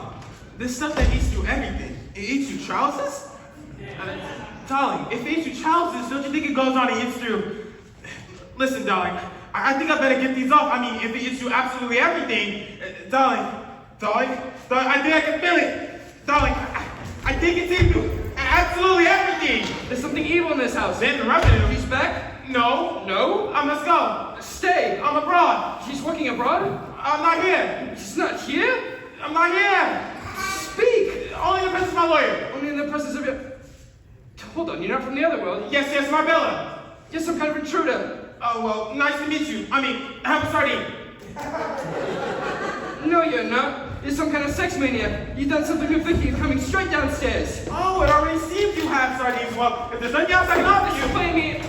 this stuff that eats through everything. It eats through trousers? Darling, if it eats through trousers, don't you think it goes on and eats through... Listen, darling, I think I better get these off. I mean, if it eats through absolutely everything... Darling, I think I can feel it. Darling, I think it's into absolutely everything. There's something evil in this house. Then revenue. She's back? No. No? Let's go. Stay! I'm abroad. She's working abroad? I'm not here. She's not here? I'm not here. Speak! Only in the presence of my lawyer. Only in the presence of your... Hold on, you're not from the other world. Yes, Marbella. You're some kind of intruder. Oh, well, nice to meet you. I mean, have a sardine. No, you're not. You're some kind of sex maniac. You've done something with Vicky coming straight downstairs. Oh, it already seems you have sardines. Well, if there's nothing else I can offer you...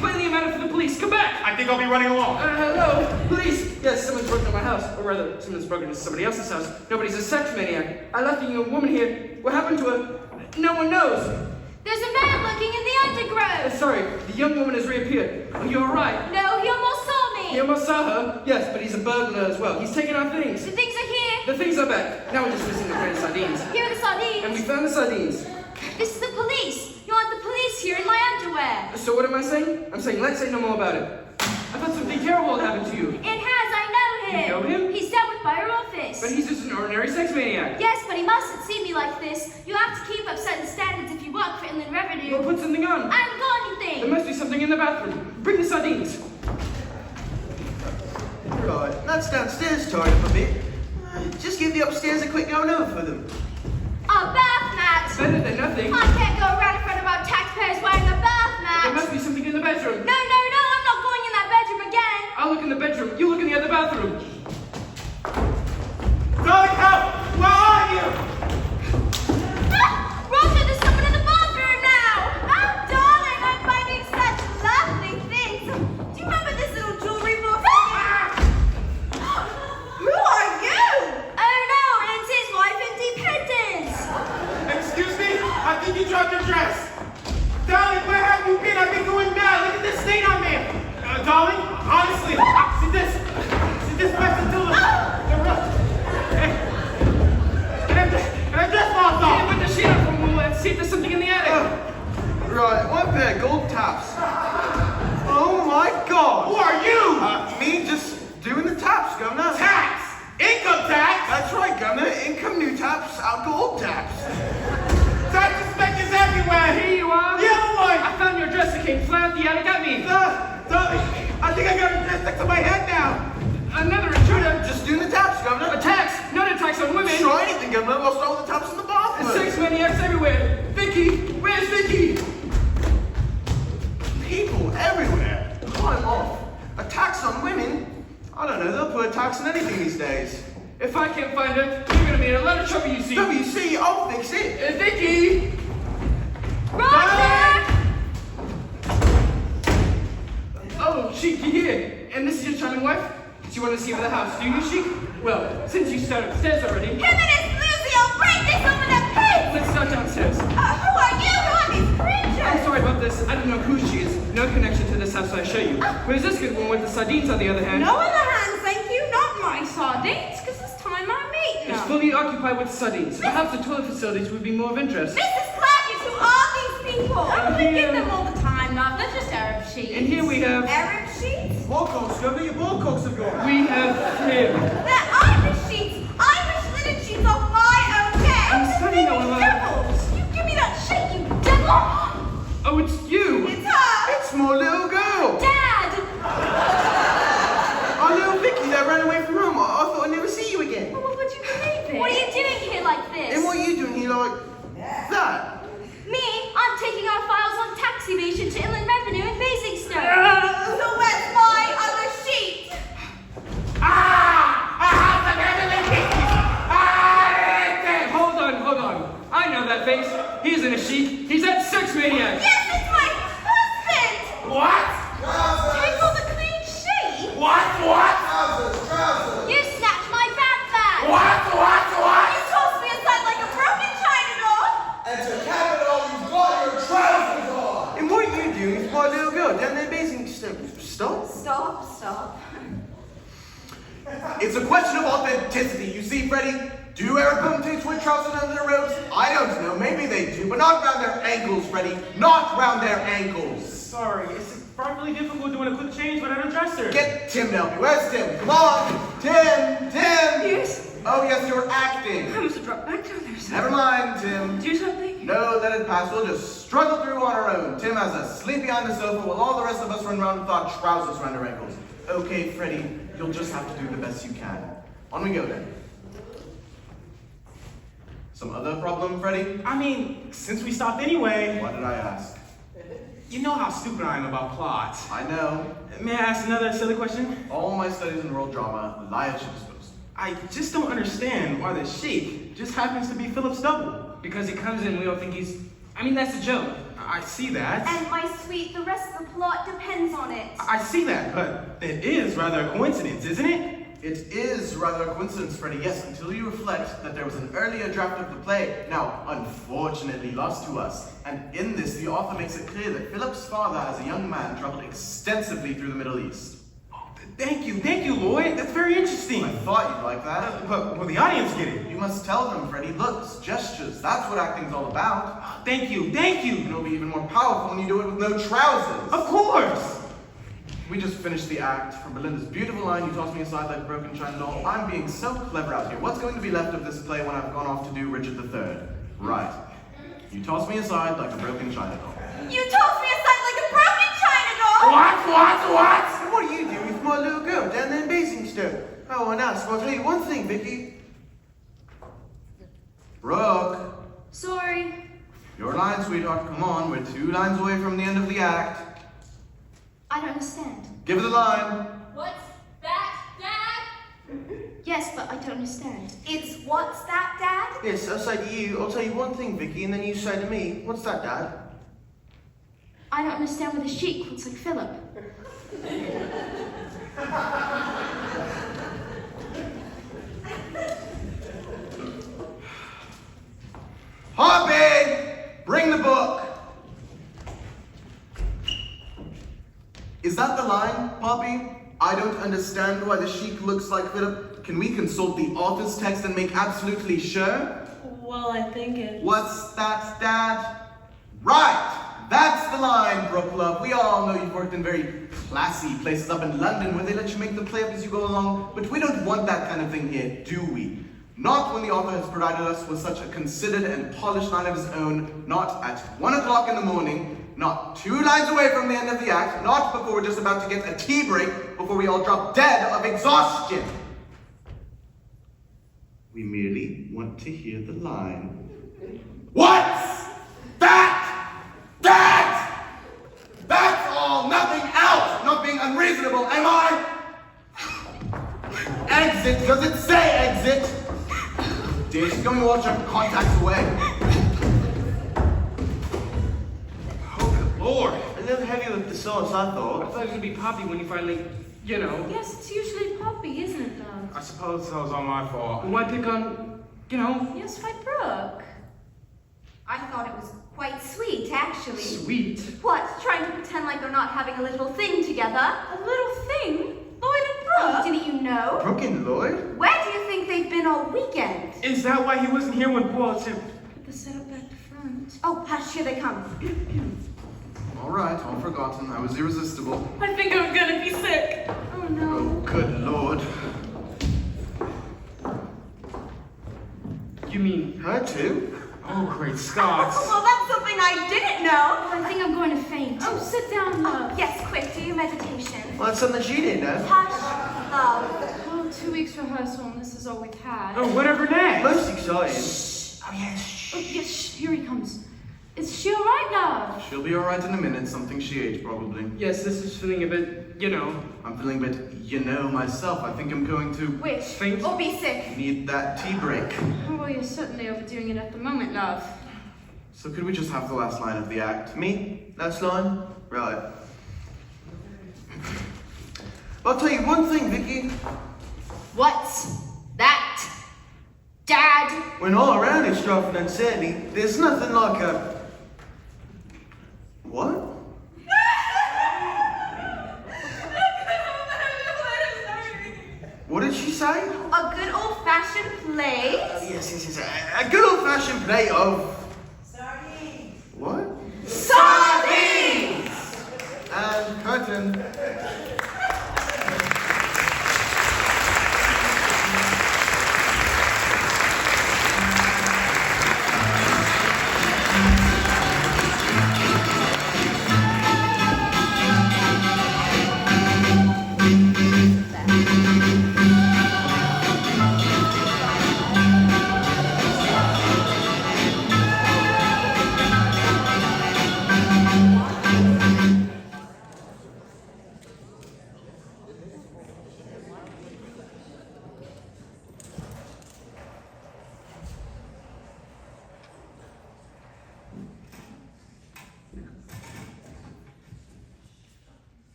Plainly a matter for the police. Come back! I think I'll be running along. Hello? Police? Yes, someone's broken into my house. Or rather, someone's broken into somebody else's house. Nobody's a sex maniac. I left a young woman here. What happened to her? No one knows. There's a man looking in the undergrowth. Sorry, the young woman has reappeared. Oh, you're right. No, he almost saw me. You almost saw her? Yes, but he's a burglar as well. He's taken our things. The things are here. The things are back. Now we're just missing the friend's sardines. Here are the sardines. And we found the sardines. This is the police. You want the police here in my underwear. So what am I saying? I'm saying let's say no more about it. I thought something terrible had happened to you. It has, I know him. You know him? He's dealt with by our office. But he's just an ordinary sex maniac. Yes, but he mustn't see me like this. You have to keep up certain standards if you work for Inland Revenue. Well, put something on. I haven't got anything. There must be something in the bathroom. Bring the sardines. Right, that's downstairs tied up a bit. Just give the upstairs a quick going over for them. A bath mat. Better than nothing. I can't go around in front of our taxpayers wearing a bath mat. There must be something in the bedroom. No, I'm not going in that bedroom again. I'll look in the bedroom. You look in the other bathroom. Darling, help! Where are you? Roger, there's someone in the bathroom now. Oh, darling, I'm finding such lovely things. Do you remember this little jewelry box? Who are you? Oh no, it's his wife, Independence. Excuse me? I think you dropped your dress. Darling, where have you been? I've been going mad. Look at this stain on me. Darling, honestly, see this mess is still and I just lost off. Yeah, put the sheet up and we'll see if there's something in the attic. Right, one pair of gold taps. Oh my God! Who are you? Me just doing the taps, Governor. Tax! Income tax! That's right, Governor. Income new taps, gold taps. Tax inspectors everywhere! Here you are. The other one! I found your dress that came flying out the attic at me. Darling, I think I got a dress stuck to my head now. Another intruder. Just doing the taps, Governor. Attacks, not attacks on women. Try anything, Governor. Whilst all the taps in the bathroom. Sex maniacs everywhere. Vicky, where's Vicky? People everywhere. Climb off. Attacks on women? I don't know. They'll put attacks on anything these days. If I can't find her, you're gonna be in a lot of trouble, you see. WC, I'll fix it. Vicky! Roger! Oh, Sheik, you're here. And this is your charming wife? Do you want to see over the house, do you, Sheik? Well, since you started upstairs already... Him and his floozy will break this over the pig! Let's start downstairs. Who are you? Who are these creatures? I'm sorry about this. I don't know who she is. No connection to this house, I assure you. Where's this good one with the sardines, on the other hand? No other hand, thank you. Not my sardines, because this time I'm eating It's them. fully occupied with sardines. Perhaps the toilet facilities would be more of interest. Mrs. Clark, who are these people? Here sheets. And here we have, Arab sheets? Ball cocks, where your ball cocks have gone? we have Tim. They're Irish sheets! Irish linen sheets off my own bed! I'm studying all about it. Devils! You give me that sheet, you devil! Oh, it's you. It's her! It's my little girl! Dad! Our little Vicky that ran away from home. I thought I'd never see you again. Well, would you believe it? What are you doing here like this? And what are you doing here like that? Me? I'm taking our files on tax evasion to Inland Revenue in Basingstoke. So where's my other sheet? Hold on. I know that face. He isn't a sheep. He's that sex maniac. Yes, it's my husband! What? Take all the clean sheet? What? Trousers! You snatched my backpack! You tossed me aside like a broken china doll! And to cap it all, you've got your trousers on! And what are you doing with my little girl down there Basingstoke? Stop. Stop. It's a question of authenticity. You see, Freddy, do Arab women take sweat trousers under their robes? I don't know. Maybe they do, but not round their ankles, Freddy. Not round their ankles. Sorry, it's frightfully difficult doing a quick change without a dresser. Get Tim to help you. Where's Tim? Come on. Tim. Yes? Oh, yes, you're acting. I must have dropped back down there. Never mind, Tim. Do something? No, let it pass. We'll just struggle through on our own. Tim has a sleep behind the sofa while all the rest of us run around with our trousers around our ankles. Okay, Freddy, you'll just have to do the best you can. On we go then. Some other problem, Freddy? I mean, since we stopped anyway, What did I ask? you know how stupid I am about plots. I know. May I ask another silly question? All my studies in world drama lie at your disposal. I just don't understand why the sheik just happens to be Philip Stubble. Because he comes in, we don't think he's... I mean, that's a joke. I see that. And my sweet, the rest of the plot depends on it. I see that, but it is rather a coincidence, isn't it? It is rather a coincidence, Freddy, yes, until you reflect that there was an earlier draft of the play, now unfortunately lost to us. And in this, the author makes it clear that Philip's father, as a young man, traveled extensively through the Middle East. Oh, thank you, Lloyd. That's very interesting. I thought you'd like that. Will the audience get it? You must tell them, Freddy, looks, gestures, that's what acting's all about. Oh, thank you. And it'll be even more powerful when you do it with no trousers. Of course. We just finished the act. From Belinda's beautiful line, you tossed me aside like a broken china doll. I'm being so clever out here. What's going to be left of this play when I've gone off to do Richard III? Right. You tossed me aside like a broken china doll. You tossed me aside like a broken china doll! What? And what are you doing with my little girl down there in Basingstoke? Oh, and that's, well, I'll tell you one thing, Vicky. Brooke, Sorry. your line, sweetheart. Come on, we're 2 lines away from the end of the act. I don't understand. Give her the line. What's that, Dad? Yes, but I don't understand. It's what's that, Dad? Yes, I'll say to you, I'll tell you one thing, Vicky, and then you say to me, what's that, Dad? I don't understand why the sheik looks like Philip. Hobby, bring the book. Is that the line, Poppy? I don't understand why the sheik looks like Philip. Can we consult the author's text and make absolutely sure? Well, I think it's... What's that, Dad? Right! That's the line, Brooke love. We all know you've worked in very classy places up in London where they let you make the play up as you go along, but we don't want that kind of thing here, do we? Not when the author has provided us with such a considered and polished line of his own, not at 1 o'clock in the morning, not 2 lines away from the end of the act, not before we're just about to get a tea break, before we all drop dead of exhaustion. We merely want to hear the line. What's that? That's all, nothing else. Not being unreasonable, am I? Exit, does it say exit? Dear, she's going to watch her contacts away. Oh, good Lord. A little heavy with the sauce, I I thought. thought it was gonna be Poppy when he finally, you know. Yes, it's usually Poppy, isn't it, though? I suppose that was all my fault. Why pick on, you know, Yes, why Brooke? I thought it was quite sweet, actually. sweet? What, trying to pretend like they're not having a little thing together? A little thing? Lloyd and Oh, Brooke? didn't you know? Brooke and Lloyd? Where do you think they've been all weekend? Is that why he wasn't here when Paul said... Put the setup back to front. Oh, hush, here they come. All right, all forgotten. I was irresistible. I think I'm gonna be sick. Oh no. Oh, good lord. You mean Her too? Oh, great Scott. Well, that's something I didn't know. I think I'm going to faint. Oh, sit down, love. Yes, quick, do your meditation. Well, that's something she didn't know. Hush, love. Oh, 2 weeks rehearsal and this is all we've had. Oh, whatever next? Most exciting. Oh, yes. Oh, yes, here he comes. Is she alright, love? She'll be all right in a minute. Something she ate, probably. Yes, this is feeling a bit, I'm feeling a bit, myself. I think I'm going to Wish. faint. Or be sick. need that tea break. Oh, well, you're certainly overdoing it at the moment, love. So could we just have the last line of the act? Me? Last line? Right. I'll tell you one thing, Vicky. What's that? Dad? When all around is strife and uncertainty, there's nothing like a... What? What did she say? A good old-fashioned play? Yes. A good old-fashioned play of... Sardines. What? Sardines! And curtain.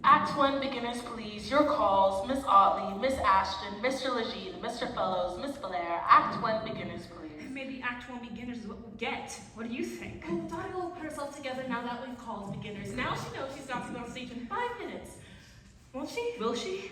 Act 1, beginners please. Your calls, Miss Otley, Miss Ashton, Mr. Lejeune, Mr. Fellows, Miss Belair. Act 1, beginners please. Maybe Act 1 beginners is what we'll get. What do you think? Oh, Dottie will put herself together now that we've called beginners. Now she knows she's got to be on stage in 5 minutes. Won't she? Will she?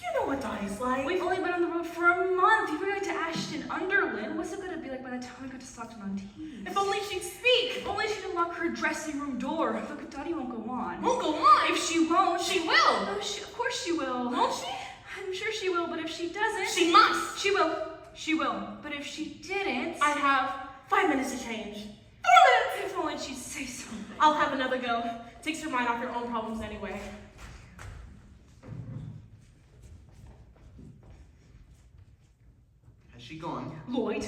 You know what Dottie's like. We've only been on the road for a month. You were going to Ashton, Underland. What's it going to be like by the time we got to Stockton-on-Tees? If only she'd speak. If only she didn't lock her dressing room door. Look, Dottie won't go on. Won't go on. If she won't, She will. Oh, of course she will. Won't she? I'm sure she will, but if she doesn't... She must. She will. She will. But if she didn't... I'd have 5 minutes to change. 4 minutes. If only she'd say something. I'll have another go. Takes your mind off your own problems anyway. Has she gone? Lloyd,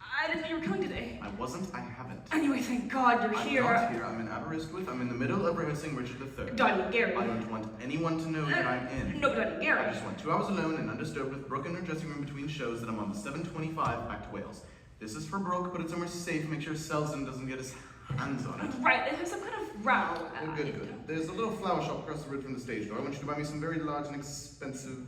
I didn't know you were coming today. I wasn't. I haven't. Anyway, thank God you're I'm here. not here. I'm in Aberystwyth. I'm in the middle of rehearsing Richard III. Dottie, Gary. I don't want anyone to know that I'm in. No, Dottie, Gary. I just want 2 hours alone and undisturbed with Brooke in her dressing room between shows that I'm on the 7:25 back to Wales. This is for Brooke. Put it somewhere safe. Make sure Selzen doesn't get his hands on it. Right, they have some kind of row. Oh, good. There's a little flower shop across the road from the stage door. I want you to buy me some very large and expensive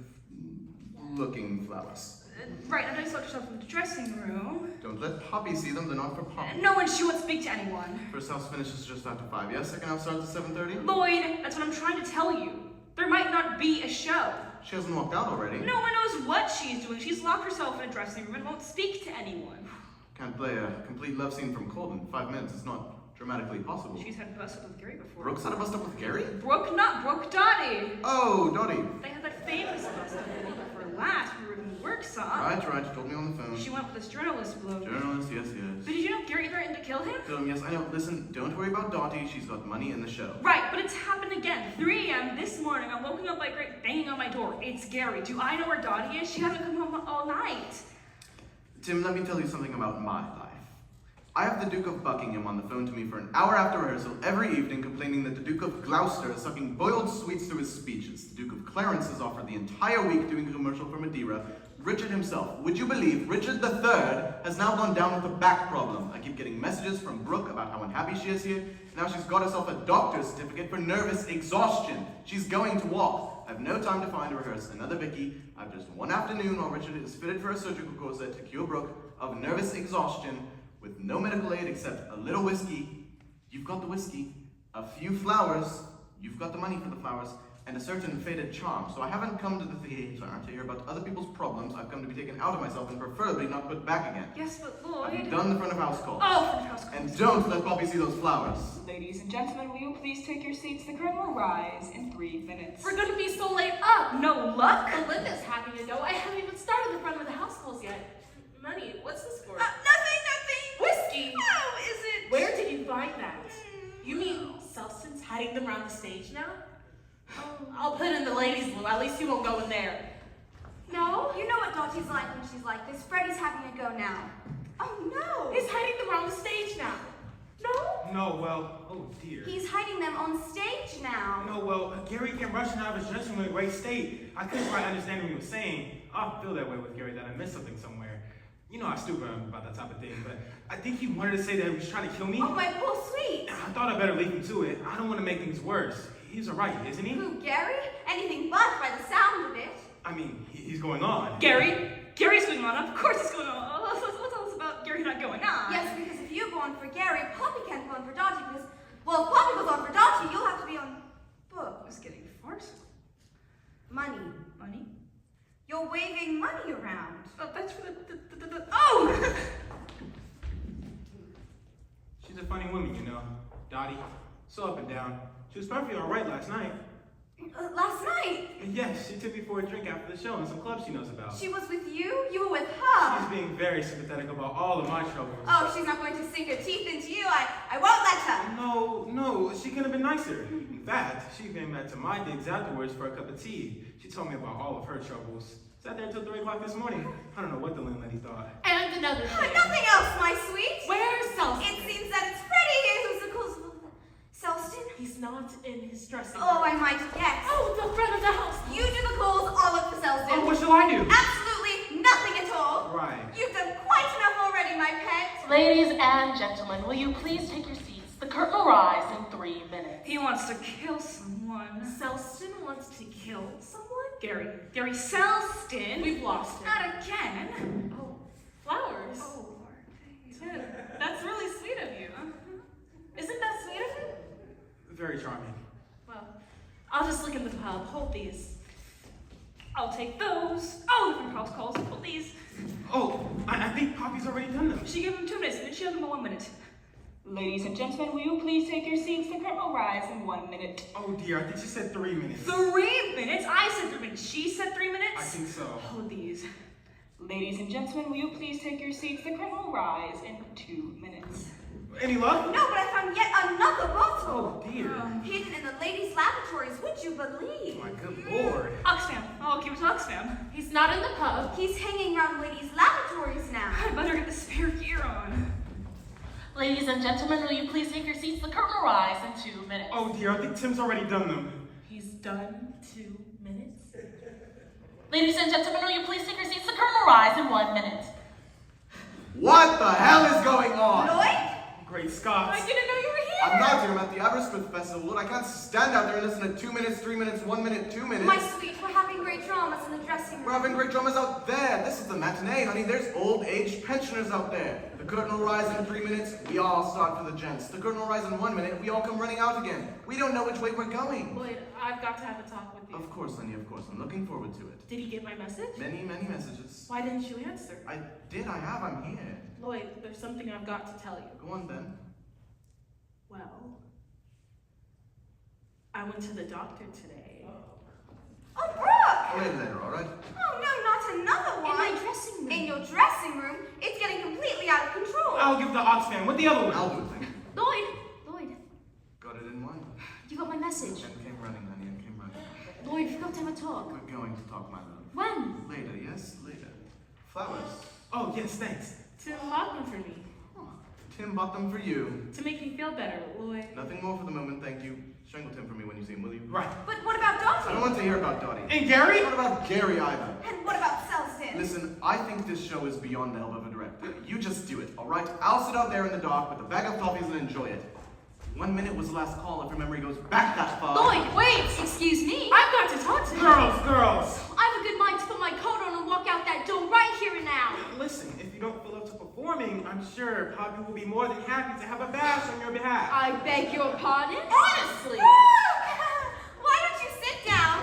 looking flowers. Right, I know you locked yourself in the dressing room. Don't let Poppy see them. They're not for Poppy. No one, she won't speak to anyone. First house finishes just after 5. Yes, second house starts at 7:30. Lloyd, that's what I'm trying to tell you. There might not be a show. She hasn't walked out already. No one knows what she's doing. She's locked herself in a dressing room and won't speak to anyone. Can't play a complete love scene from Colton. 5 minutes is not dramatically possible. She's had busted with Gary before. Brooke's had a bust up with Gary? Brooke, not Brooke, Dottie. Oh, Dottie. They had that famous bust up before last. We were in the works on. Right, you told me on the phone. She went with this journalist bloke. Journalist, yes. But did you know Gary threatened to kill him? Yes, I know. Listen, don't worry about Dottie. She's got money in the show. Right, but it's happened again. 3 a.m. this morning, I'm woken up by Greg banging on my door. It's Gary. Do I know where Dottie is? She hasn't come home all night. Tim, let me tell you something about my life. I have the Duke of Buckingham on the phone to me for an hour after rehearsal every evening complaining that the Duke of Gloucester is sucking boiled sweets through his speeches. The Duke of Clarence is offered the entire week doing a commercial for Madeira. Richard himself, would you believe Richard III has now gone down with a back problem? I keep getting messages from Brooke about how unhappy she is here. Now she's got herself a doctor's certificate for nervous exhaustion. She's going to walk. I have no time to find or rehearse another Vicky. I've just one afternoon while Richard is fitted for a surgical corset to cure Brooke of nervous exhaustion with no medical aid except a little whiskey. You've got the whiskey, a few flowers, you've got the money for the flowers, and a certain faded charm. So I haven't come to the theater to hear about other people's problems. I've come to be taken out of myself and preferably not put back again. Yes, but Lloyd... I've done the front of house calls. Oh, front of house calls. And don't let Poppy see those flowers. Ladies and gentlemen, will you please take your seats? The curtain will rise in 3 minutes. We're gonna be so late up. No luck. Belinda's happy to go. I haven't even started the front of the house calls yet. Money, what's this for? Nothing. Whiskey. Oh, is it? Where did you find that? You mean Selsten's hiding them around the stage now? I'll put in the ladies' room. At least you won't go in there. No. You know what Dottie's like when she's like this. Freddie's having a go now. Oh, no. He's hiding them around the stage now. No? No, well, oh dear. He's hiding them on stage now. No, well, Gary came rushing out of his dressing room in a great state. I couldn't quite understand what he was saying. I feel that way with Gary, that I missed something somewhere. You know how stupid I am about that type of thing, but I think he wanted to say that he was trying to kill me. Oh, my poor sweet. I thought I better leave him to it. I don't want to make things worse. He's alright, isn't he? Who, Gary? Anything but by the sound of it. I mean, he's going on. Gary's going on. Of course he's going on. Let's tell us about Gary not going on. Yes, because if you go on for Gary, Poppy can't go on for Dottie because, well, if Poppy goes on for Dottie, you'll have to be on book. It's getting farcical. Money. Money? You're waving money around. Oh, that's for the oh! She's a funny woman, you know. Dottie. So up and down. She was perfectly alright last night. Last night? And yes, she took me for a drink after the show in some club she knows about. She was with you? You were with her? She's being very sympathetic about all of my troubles. Oh, she's not going to sink her teeth into you. I won't let her. No, she could have been nicer. In fact, she came back to my digs afterwards for a cup of tea. She told me about all of her troubles. Sat there till 3 o'clock this morning. I don't know what the landlady thought. And another thing. Nothing else, my sweet. Where's Selsten? It seems that it's Freddie here who's the cause of all that. Selsten? He's not in his dressing room. Oh, I might guess. Oh, the front of the house. You do the calls, I'll look for Selsten. Oh, what shall I do? Absolutely nothing at all. Right. You've done quite enough already, my pet. Ladies and gentlemen, will you please take your seats? The curtain will rise in 3 minutes. He wants to kill someone. Selsten wants to kill someone? Gary Selsten. We've lost him. Not again. Oh, flowers. Oh, Lord. That's really sweet of you. Isn't that sweet of you? Very charming. Well, I'll just look in the pub. Hold these. I'll take those. Oh, different house calls. Hold these. Oh, I think Poppy's already done them. She gave him 2 minutes, and then she gave him 1 minute. Ladies and gentlemen, will you please take your seats? The curtain will rise in 1 minute. Oh dear, I think she said 3 minutes. 3 minutes? I said 3 minutes. She said 3 minutes? I think so. Hold these. Ladies and gentlemen, will you please take your seats? The curtain will rise in 2 minutes. Any luck? No, but I found yet another bottle. Oh dear. Hidden in the ladies' lavatories, would you believe? My good lord. Oxfam. Oh, keep it to Oxfam. He's not in the pub. He's hanging around ladies' lavatories now. I better get the spare gear on. Ladies and gentlemen, will you please take your seats? The curtain will rise in 2 minutes. Oh dear, I think Tim's already done them. He's done 2 minutes. Ladies and gentlemen, will you please take your seats? The curtain will rise in 1 minute. What the hell is going on? Lloyd? Great Scots. I didn't know you were here. I'm not here. I'm at the Aberystwyth Festival. Look, I can't stand out there and listen to 2 minutes, 3 minutes, 1 minute, 2 minutes. My sweet, we're having great dramas in the dressing room. We're having great dramas out there. This is the matinee, honey. There's old-age pensioners out there. The curtain will rise in 3 minutes. We all start for the gents. The curtain will rise in 1 minute. We all come running out again. We don't know which way we're going. Lloyd, I've got to have a talk with you. Of course, honey, of course. I'm looking forward to it. Did he get my message? Many, many messages. Why didn't you answer? I did. I have. I'm here. Lloyd, there's something I've got to tell you. Go on, then. Well, I went to the doctor today. Oh, Brooke! Wait later, all right? Oh, no, not another one. In my dressing room. In your dressing room? It's getting completely out of control. I'll give the Oxfam. What the other one? I'll do it, thank you. Lloyd, Got it in one. you got my message. And came running, honey, and came running. Lloyd, we've got to have a talk. We're going to talk, my love. When? Later, yes? Later. Flowers. Oh, yes, thanks. Tim bought them for me. Tim bought them for you. To make me feel better, Lloyd. Nothing more for the moment, thank you. Strangle Tim for me when you see him, will you? Right. But what about I Dottie? don't want to hear about Dottie. And Gary? What about Gary either? And what about Selsten? Listen, I think this show is beyond the help of a director. You just do it, all right? I'll sit out there in the dark with a bag of toffees and enjoy it. 1 minute was the last call, if memory goes back that far. Lloyd, wait! Excuse me. I've got to talk to him. Girls. I have a good mind to put my coat on and walk out that door right here and now. Listen, if you don't feel up to performing, I'm sure Poppy will be more than happy to have a bash on your behalf. I beg your pardon? Honestly. Why don't you sit down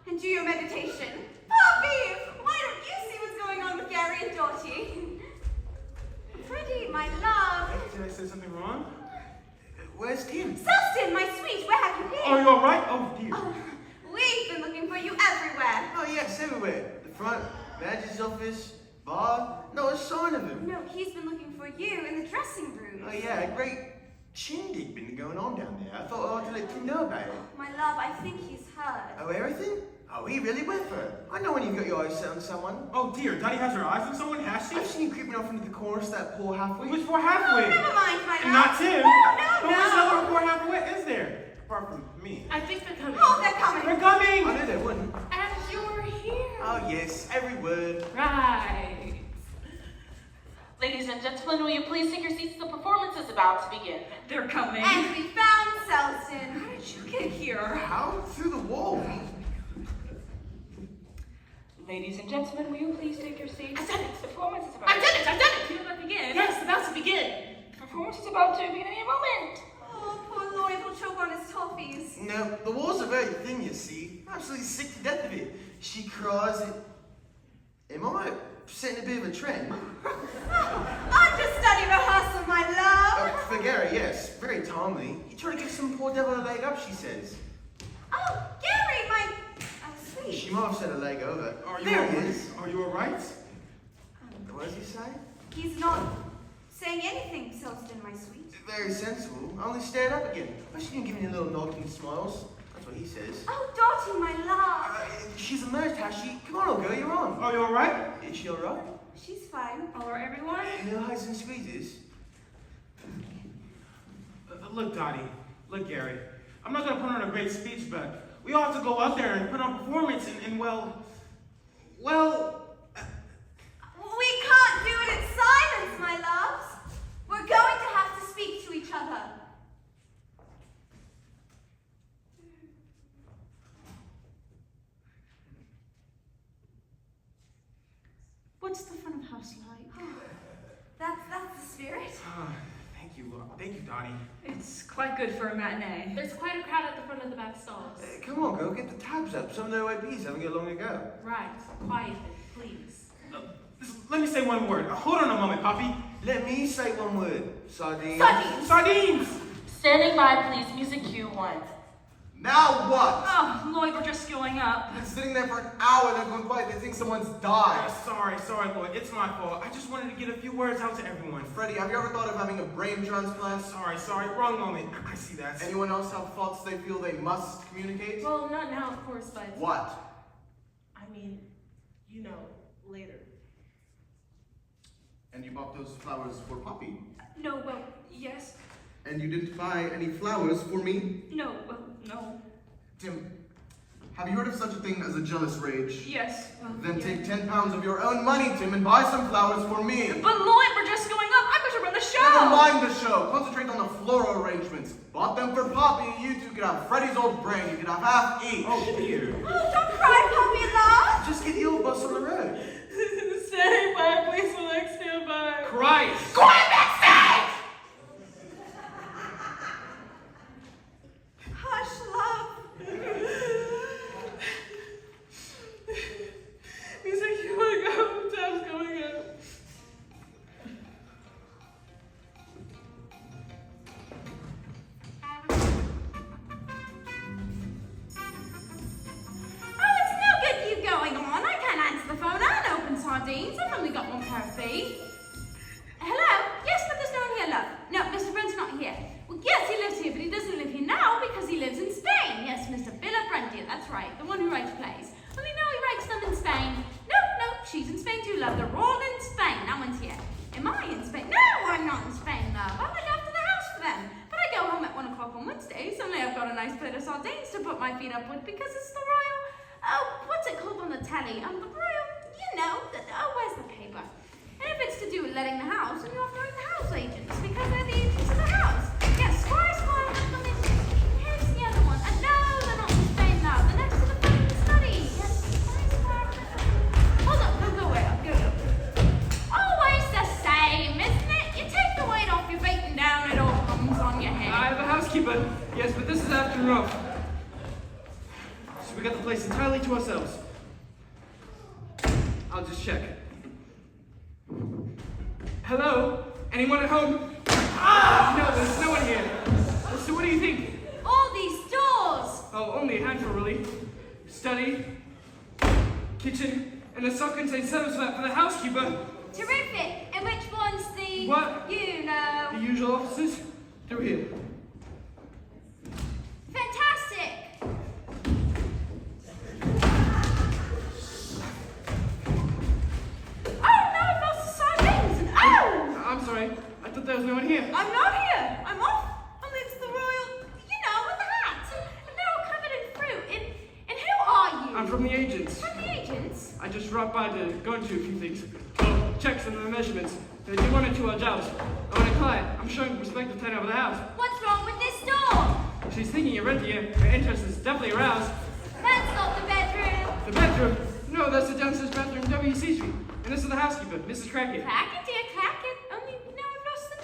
and do your meditation? Poppy, why don't you see what's going on with Gary and Dottie? Freddie, my love, Did I say something wrong? Where's Tim? Selston, my sweet, where have you been? Are you alright? Oh, dear. Oh, we've been looking for you everywhere. Oh, yes, everywhere. The front, manager's office, bar. No, a sign of him. No, he's been looking for you in the dressing room. Oh, yeah, a great shindig been going on down there. I thought I ought to let Tim know about it. My love, I think he's heard. Oh, everything? Oh, he really went for it. I know when you've got your eyes set on someone. Oh, dear. Dottie has her eyes on someone, has she? I've seen you creeping off into the chorus, that poor halfway. Which poor Oh, halfway? never mind, my love. Not Tim. No, But which other poor halfway is there? Apart from me. I think they're coming. Oh, they're coming. They're coming! I knew they wouldn't. And you're here. Oh, yes, every word. Right. Ladies and gentlemen, will you please take your seats? The performance is about to begin. They're coming. And we found Selston. How did you get here? How? Through the wall. Ladies and gentlemen, will you please take your seats? I've done it. The performance is about I've done it. I've done it. You about to begin? Yes, about to begin. The performance is about to begin in a moment. Oh, poor Lloyd will choke on his toffees. No, the walls are very thin, you see. I'm absolutely sick to death of it. She cries. Am I setting a bit of a trend? Understudy rehearsal, my love. For Gary, yes. Very timely. You trying to give some poor devil a leg up, she says. Oh, Gary, my sweet. She might have said a leg over. Are you There he alright? is. Are you alright? What does he say? He's not saying anything, Selston, my sweet. Very sensible. I only stared up again. I shouldn't give you little nods and smiles. That's what he says. Oh, Dottie, my love. She's emerged, has she? Come on, old girl, you're on. Are you alright? Is she alright? She's fine. All right, everyone? No highs and squeezes. Look, Dottie. Look, Gary. I'm not gonna put on a great speech, but we ought to go out there and put on a performance and well... We can't do it in silence, my loves. We're going to have to speak to each other. What's the front of house like? That's the spirit. Thank you, Dottie. It's quite good for a matinee. There's quite a crowd at the front of the back stalls. Come on, girl, get the tabs up. Some of the OAPs haven't got long to go. Right. Quietly, please. Let me say one word. Hold on a moment, Poppy. Let me say one word. Sardines. Sardines. Sardines! Standing by, please. Music cue 1. Now what? Oh, Lloyd, we're just going up. I've been sitting there for an hour, they're going quiet, they think someone's died. Sorry, Lloyd. It's my fault. I just wanted to get a few words out to everyone. Freddie, have you ever thought of having a brain transplant? Sorry. Wrong moment. I see that. Anyone else have thoughts they feel they must communicate? Well, not now, of course, but What? I mean, you know, later. And you bought those flowers for Poppy. No, well, yes. And you didn't buy any flowers for me? No, well, no. Tim, have you heard of such a thing as a jealous rage? Yes, well, Then yeah. take 10 pounds of your own money, Tim, and buy some flowers for me. But Lloyd, we're just going up. I'm going to run the show. Never mind the show. Concentrate on the floral arrangements. Bought them for Poppy. You two could have Freddie's old brain. You could have half each. Oh, dear. Oh, don't cry, Poppy, love. Just get the old bus on the road. Standing by, please, select stand by. Christ! Quiet backstage! Hush, love. Music going up, time's going up. Oh, it's no good you going on. I can't answer the phone and open sardines. I've only got one pair of feet. Hello? Yes, but there's no one here, love. No, Mr. Brent's not here. Well, yes, he lives here, but he doesn't live here now because he lives in Spain. Yes, Mr. Villa Brent, that's right, the one who writes plays. Only now he writes them in Spain. No, she's in Spain too, love. They're all in Spain. That one's here. Am I in Spain? No, I'm not in Spain, love. I look after the house for them. But I go home at 1 o'clock on Wednesdays. Only I've got a nice plate of sardines to put my feet up with because it's the royal... Oh, what's it called on the telly? The royal... You know, where's the paper? And if it's to do with letting the house, then you have to ring the house agents because they're the agents of the house. Yes, Squire, here's the other one. And no, they're not in Spain now. They're next to the fucking study. Yes, Squire. Hold on, go away. Go. Always the same, isn't it? You take the weight off your feet and down, it all comes on your head. I have a housekeeper. Yes, but this is afternoon off. So we got the place entirely to ourselves. I'll just check. Hello? Anyone at home? No, there's no one here. So what do you think? All these doors! Oh, only a handful, really. Study, kitchen, and a self-contained service flat for the housekeeper. Terrific! And which one's the... What? You know. The usual offices? Through here. Fantastic! Oh no, I've lost the sardines! Oh! I'm sorry. I thought there was no one here. I'm not here. I'm off. It's the royal, you know, with the hat. And they're all covered in fruit. And who are you? I'm from the agents. From the agents? I just dropped by to go into a few things. Well, checks on the measurements. They do 1 or 2 odd jobs. I want a client. I'm showing respect to tenant of the house. What's wrong with this door? She's thinking of renting it. Her interest is definitely aroused. That's not the bedroom. The bedroom? No, that's the downstairs bathroom, WC Street. And this is the housekeeper, Mrs. Crackett. Clack it, dear, clack it. Only now I've lost the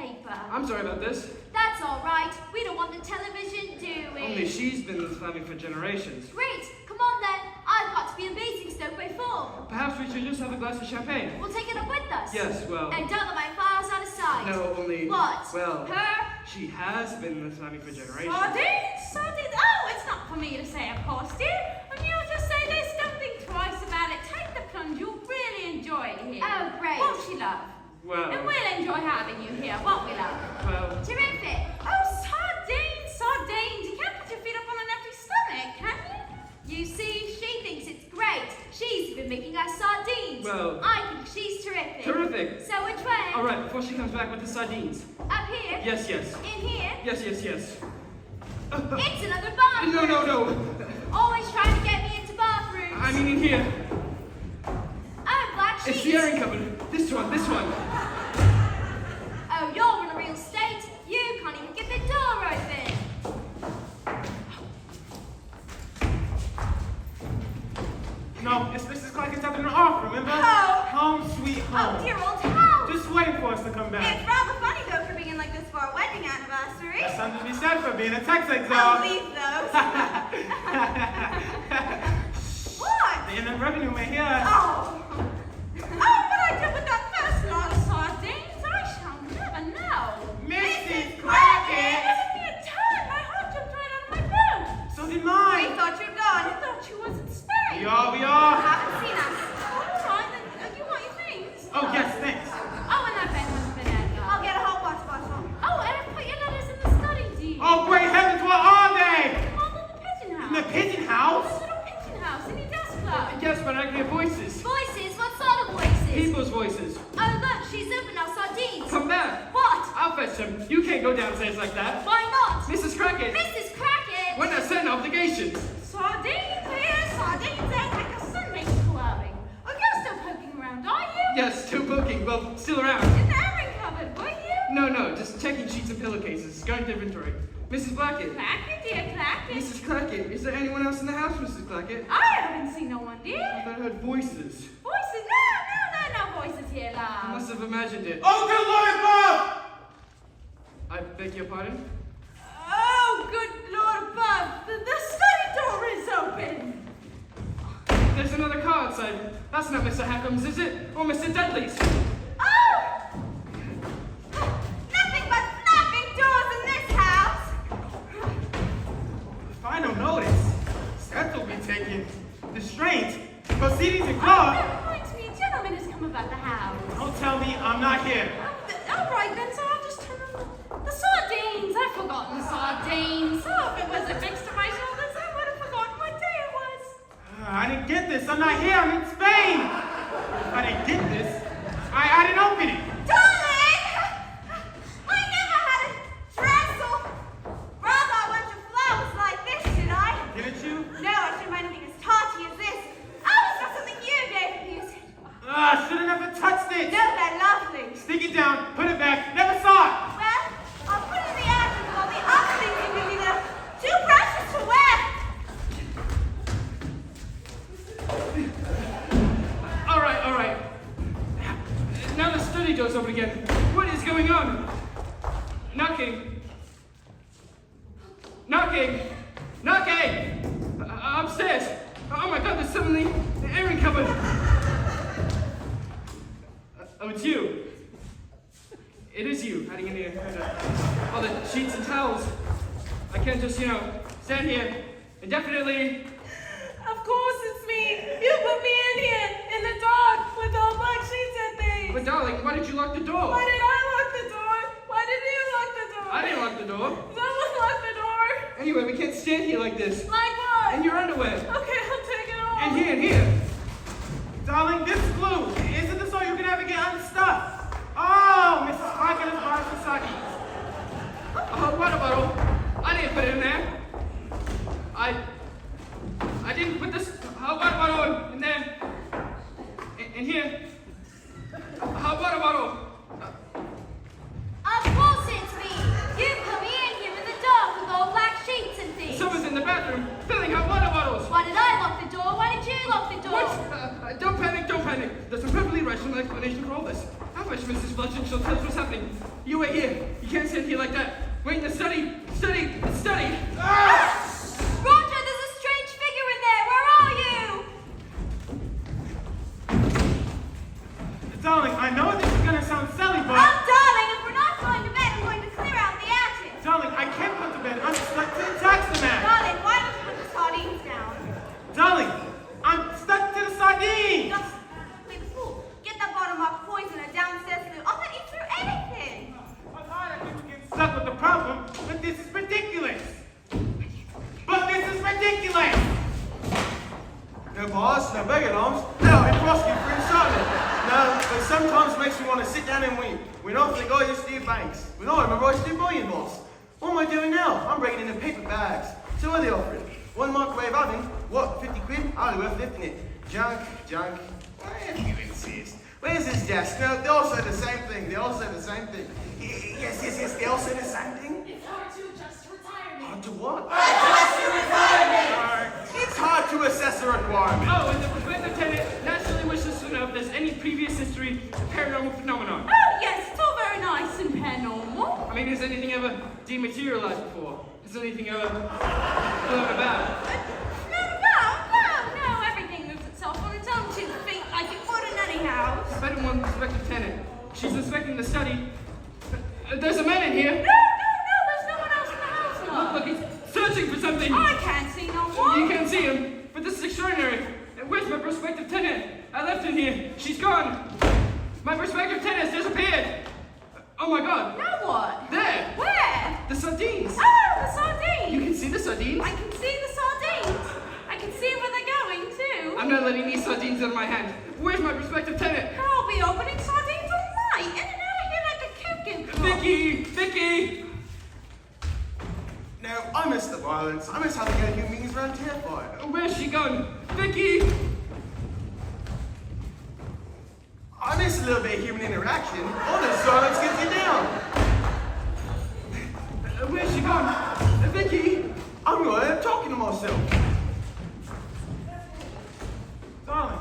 newspaper. I'm sorry about this. That's all right. We don't want the television, do we? Only she's been in this family for generations. Great. Come on then. I've got to be in Basingstoke by 4. Perhaps we should just have a glass of champagne. We'll take it up with us. Yes, well... And don't let my files out of sight. No, only... What? Well... Her? She has been in this family for generations. Sardines. Oh, it's not for me to say, of course, dear. And you'll just say this. Don't think twice about it. Take the plunge. You'll really enjoy it here. Oh, great. Won't you, love? Well... And we'll enjoy having you here, won't we, love? Well... Terrific. Oh, sardines. You can't put your feet up on an empty stomach, can you? You see, she thinks it's great. She's been making us sardines. Well... I think she's terrific. Terrific. So which way? All right, before she comes back with the sardines. Up here? Yes, yes. In here? Yes. It's another bathroom. No. Always trying to get me into bathrooms. I mean in here. Oh, black sheets. It's the airing cupboard. This one. Oh, you're in a real state. You can't even get the door open. No, it's Mrs. Clark's up in the off, remember? Oh. Home sweet home. Oh, dear old house. Just waiting for us to come back. It's rather funny, though, for being like this for our wedding anniversary. There's something to be said for being a tax I'll exile. leave those. What? The Inland Revenue may hear us. Oh, what I did with that first lot of sardines, I shall never know. Mrs. Give Crockett! me a time. My heart jumped right out of my bones. So did We mine. thought you'd I gone. thought you was in Spain. We are. Haven't seen us. All right, then you want your things? Oh, yes, thanks. Oh, and that bed has been at I'll get a hot water bottle. Oh, and I put your letters in the study, dear. Oh, great heavens, what are they? All in the pigeon house. In the pigeon house? The little pigeon house in your desk club. Yes, but I can hear voices. Voices? What sort of voices? People's voices. Oh, look, she's opened our sardines. Come back. What? I'll fetch them. You can't go downstairs like that. Why not? Mrs. Crackett. Mrs. Crackett. We're not setting obligations. Sardines here, sardines there, like a Sunday clubbing. Oh, you're still poking around, are you? Yes, still poking. Well, still around. In the airing cupboard, were you? No, just checking sheets and pillowcases. Going to inventory. Mrs. Blackett. Clack it, dear, clack it. Mrs. Clackett. Is there anyone else in the house, Mrs. Clackett? I haven't seen no one, I dear. thought I heard voices. Voices? No voices here, I love. must have imagined it. Oh, good Lord above! I beg your pardon? Oh, good Lord above. The study door is open. There's another car outside. That's not Mr. Hackham's, is it? Or Mr. Dudley's? Oh! Nothing but snapping doors in this house. Final notice. Steps will be taken. Restraint. Proceedings in Oh, court. that reminds me, a gentleman has come about the house. Don't tell me I'm not here. All right, then, so I'll just turn on the sardines. I've forgotten the sardines. Oh, if it was affixed to my shoulders, I would have forgotten what day it was. I didn't get this. I'm not here. I'm in Spain. I didn't get this. I didn't open it. Darling! I never had a dress or rather a bunch of flowers like this, did I? Didn't you? No, I shouldn't mind anything as tarty as this. Oh, it's not something you gave me. Should have never touched it. No, they're lovely. Stick it down. Put it back. Never saw it. Well, I'll put it in the attic with all the other things you give me that are too precious to wear. All right. Now the study door's open again. What is going on? Knocking. Upstairs. Oh my God, there's someone in the airing cupboard. Oh, it's you. it is you hiding in here. All the sheets and towels. I can't just, stand here indefinitely. Of course it's me. You put me in here, in the dark, with all black sheets and things. But darling, why did you lock the door? Why did I lock the door? Why did you lock the door? I didn't lock the door. Someone locked the door. Anyway, we can't stand here like this. Like what? And your underwear. Okay, I'll take it off. And here. Darling, this is glue. Isn't this all you can ever get unstuck? Oh, Mrs. Parker has brought us the sardines. A hot water bottle. I didn't put it in there. I didn't put this hot water bottle in there. In here. A hot water bottle. Of course it's me. You put me in here in the dark with all black sheets and things. Someone's in the bathroom filling hot water bottles. Why did I lock the door? Why did you lock the door? What? Don't panic. There's a perfectly rational explanation for all this. How much Mrs. Fletcher she'll tell us what's happening. You wait here. You can't stand here like that. Wait in the study. Study. Ah! Roger, there's a strange figure in there. Where are you? Darling, I know this is gonna sound silly, but... Darling, if we're not going to bed, I'm going to clear out the attic. Darling, I can't put to bed. I'm stuck to the tax man. Darling, why don't you put the sardines down? Darling, I'm stuck to the sardines. Just please, fool. Get that bottom up poisoner downstairs and I'll let you through anything. A lot of people get stuck with the problem, but this is ridiculous. No boss, no big alarms. No, I've been prosecuted for incitement. No, but sometimes makes me want to sit down and weep. When I think I used to do banks. When I remember I used to do bullion balls. What am I doing now? I'm breaking into paper bags. So what are they offering? One microwave oven? What, 50 quid? Hardly worth lifting it. Junk. Why do you insist? Where's his desk? No, they all say the same thing. Yes, they all say the same thing. It's hard to adjust to retirement. Hard to what? Adjust to retirement! It's hard to assess a requirement. Oh, and the prospective tenant naturally wishes to know if there's any previous history of paranormal phenomenon. Oh, yes, it's all very nice and paranormal. I mean, has anything ever dematerialized before? Has anything ever blown about? No, everything moves itself on its own 2 feet like it would in any house. I bet one prospective tenant. She's inspecting the study. There's a man in here. No, there's no one else in the house, Mom. Look, he's searching for something. I can't see no one. You can't see him, but this is extraordinary. Where's my prospective tenant? I left him here. She's gone. My prospective tenant has disappeared. Oh my God. Now what? There. Where? The sardines. Oh, the sardines. You can see the sardines? I can see the sardines. I can see where they're going, too. I'm not letting these sardines out of my hand. Where's my prospective tenant? I'll be opening sardines all night. In and out of here like a kitten. Vicky! No, I miss the violence. I miss how the go human beings around terrified. Where's she gone? Vicky! I miss a little bit of human interaction. All this silence gets you down. Where's she gone? Vicky! I'm talking to myself. Darling,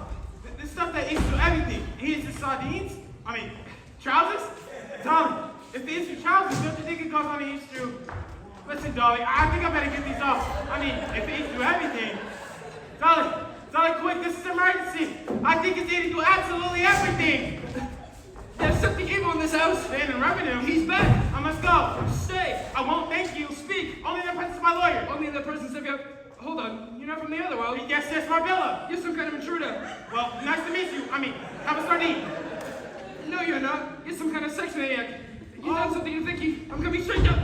the stuff that eats through everything. Here's the sardines. Trousers? Darling, if it eats through trousers, don't you think it goes on to eat through... Listen, darling, I think I better get these off. If it eats through everything. Darling, quick, this is an emergency. I think it's eating through absolutely everything. There's something evil in this house. Stand in revenue. He's back. I must go. Stay. I won't thank you. Speak. Only in the presence of my lawyer. Only in the presence of your... Hold on. You're not from the other world. Yes, that's Marbella. You're some kind of intruder. Well, nice to meet you. Have a sardine. No, you're not. You're some kind of sex maniac. You done something to Vicky. I'm coming straight up.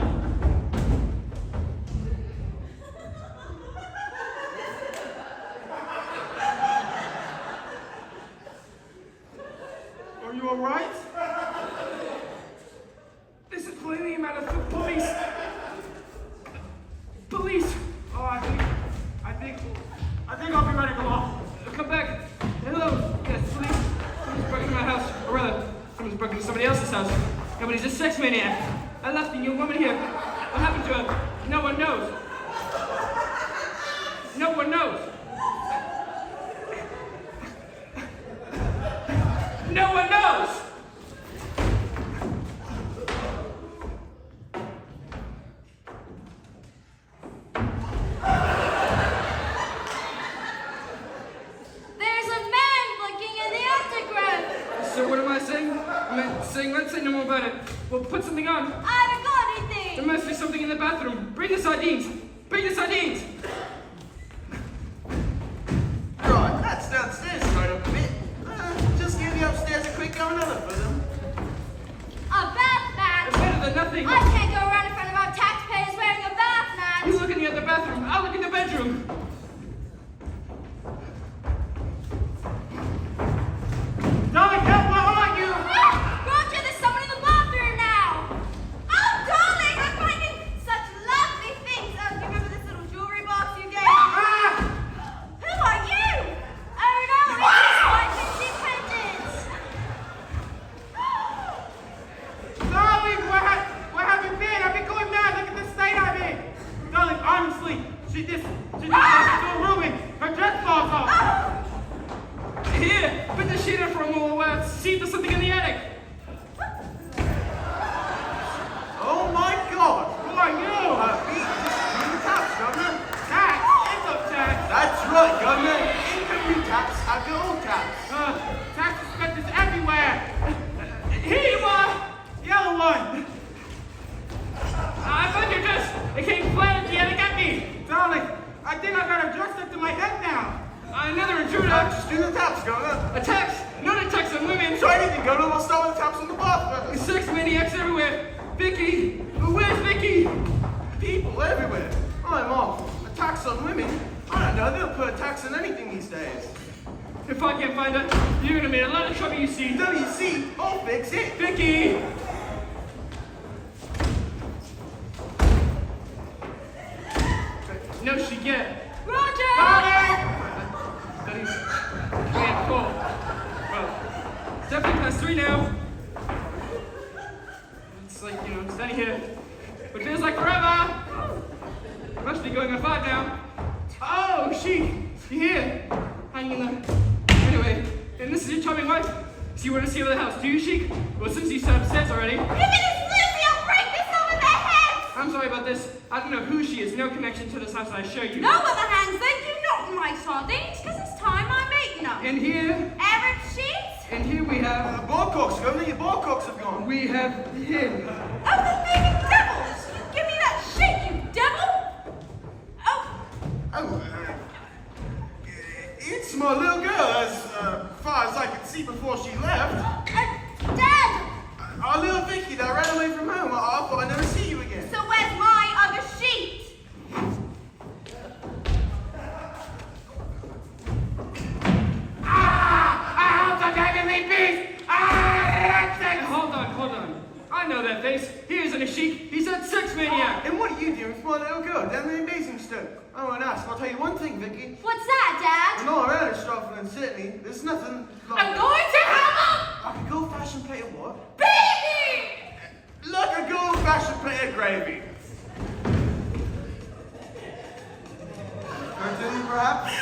Are you alright? This is plainly a matter for police. Police! Oh, I think I'll be ready to go off. Come back. Hello. Yes, police. Someone's broken into my house. Or rather, someone's broken into somebody else's house. Nobody's a sex maniac. I left a young woman here. What happened to her? No one knows. No one knows. No one knows! There's a man looking in the underground. So what am I saying? Let's say no more about it. Well, bathroom. Bring the sardines. Bring the sardines. Right, that's downstairs right up a bit. Just give you upstairs a quick go and look for them. A bath mat! It's better than nothing. I can't go around in front of our taxpayers wearing a bath mat! You look in the other bathroom. I'll look in the bedroom. Darling, help, where are you? Roger, there's someone in the bathroom now! Oh, darling, I'm finding such lovely things! Oh, do you remember this little jewelry box you gave me? Who are you? Oh no, it's quite independent! Darling, where have you been? I've been going mad. Look at the state I'm in. Darling, honestly, she just goes into a room and her dress falls off. Here, put the sheet in for a moment. See if there's something in the attic. Oh my God! Who are you? Just the taps, Governor. Tax? Income tax. That's right, Governor. Income taps are gold taps. Tax inspectors everywhere. Here you are. Yellow one. I found your dress. It came flat at the attic at me. Darling, I think I got a dress stuck to my head now. Another intruder. Just do the taps, Governor. Attacks. Not attacks on women. Try anything, Governor. We'll start with the taps on the bath. Sex maniacs everywhere. Vicky. Where's Vicky? People everywhere. I'm off. Attacks on women? I don't know. They don't put a tax on anything these days. If I can't find her, you're gonna be in a lot of trouble, you see. WC, I'll fix it. Vicky! No, she get. Roger! That is. Yeah, cool. Well, it's definitely past 3 now. It's like, I'm standing here. But it feels like forever! Must be going on 5 now. Oh, she here. Hanging in there. Anyway, and this is your charming wife. So you want to see over the house, do you, Sheik? Well, since you said upstairs already. If it is Lucy, I'll break this over their heads! I'm sorry about this. I don't know who she is. No connection to this house, I assure you. No other hands, thank you, not my sardines, because it's time I'm eating them. And here, Arab sheets? and here we have, Ball cocks, Governor. Your ball cocks have gone. we have him. Oh, the thieving devils! You give me that shit, you devil! Oh, Oh, it's my little girl, as far as I could see before she left. Dad! Our little Vicky that ran away from home. I thought I'd never see you again. So where's my other sheet? Hold on. I know that face. He isn't a Sheik. He's that sex maniac. And what are you doing with my little girl down there in Basingstoke? Oh, and I'll tell you one thing, Vicky. What's that, Dad? When all around is Stratford and Sydney, there's nothing like... I'm going to have Like a good old-fashioned plate of what? a baby! Like a good old-fashioned plate of gravy. Cartoon, perhaps?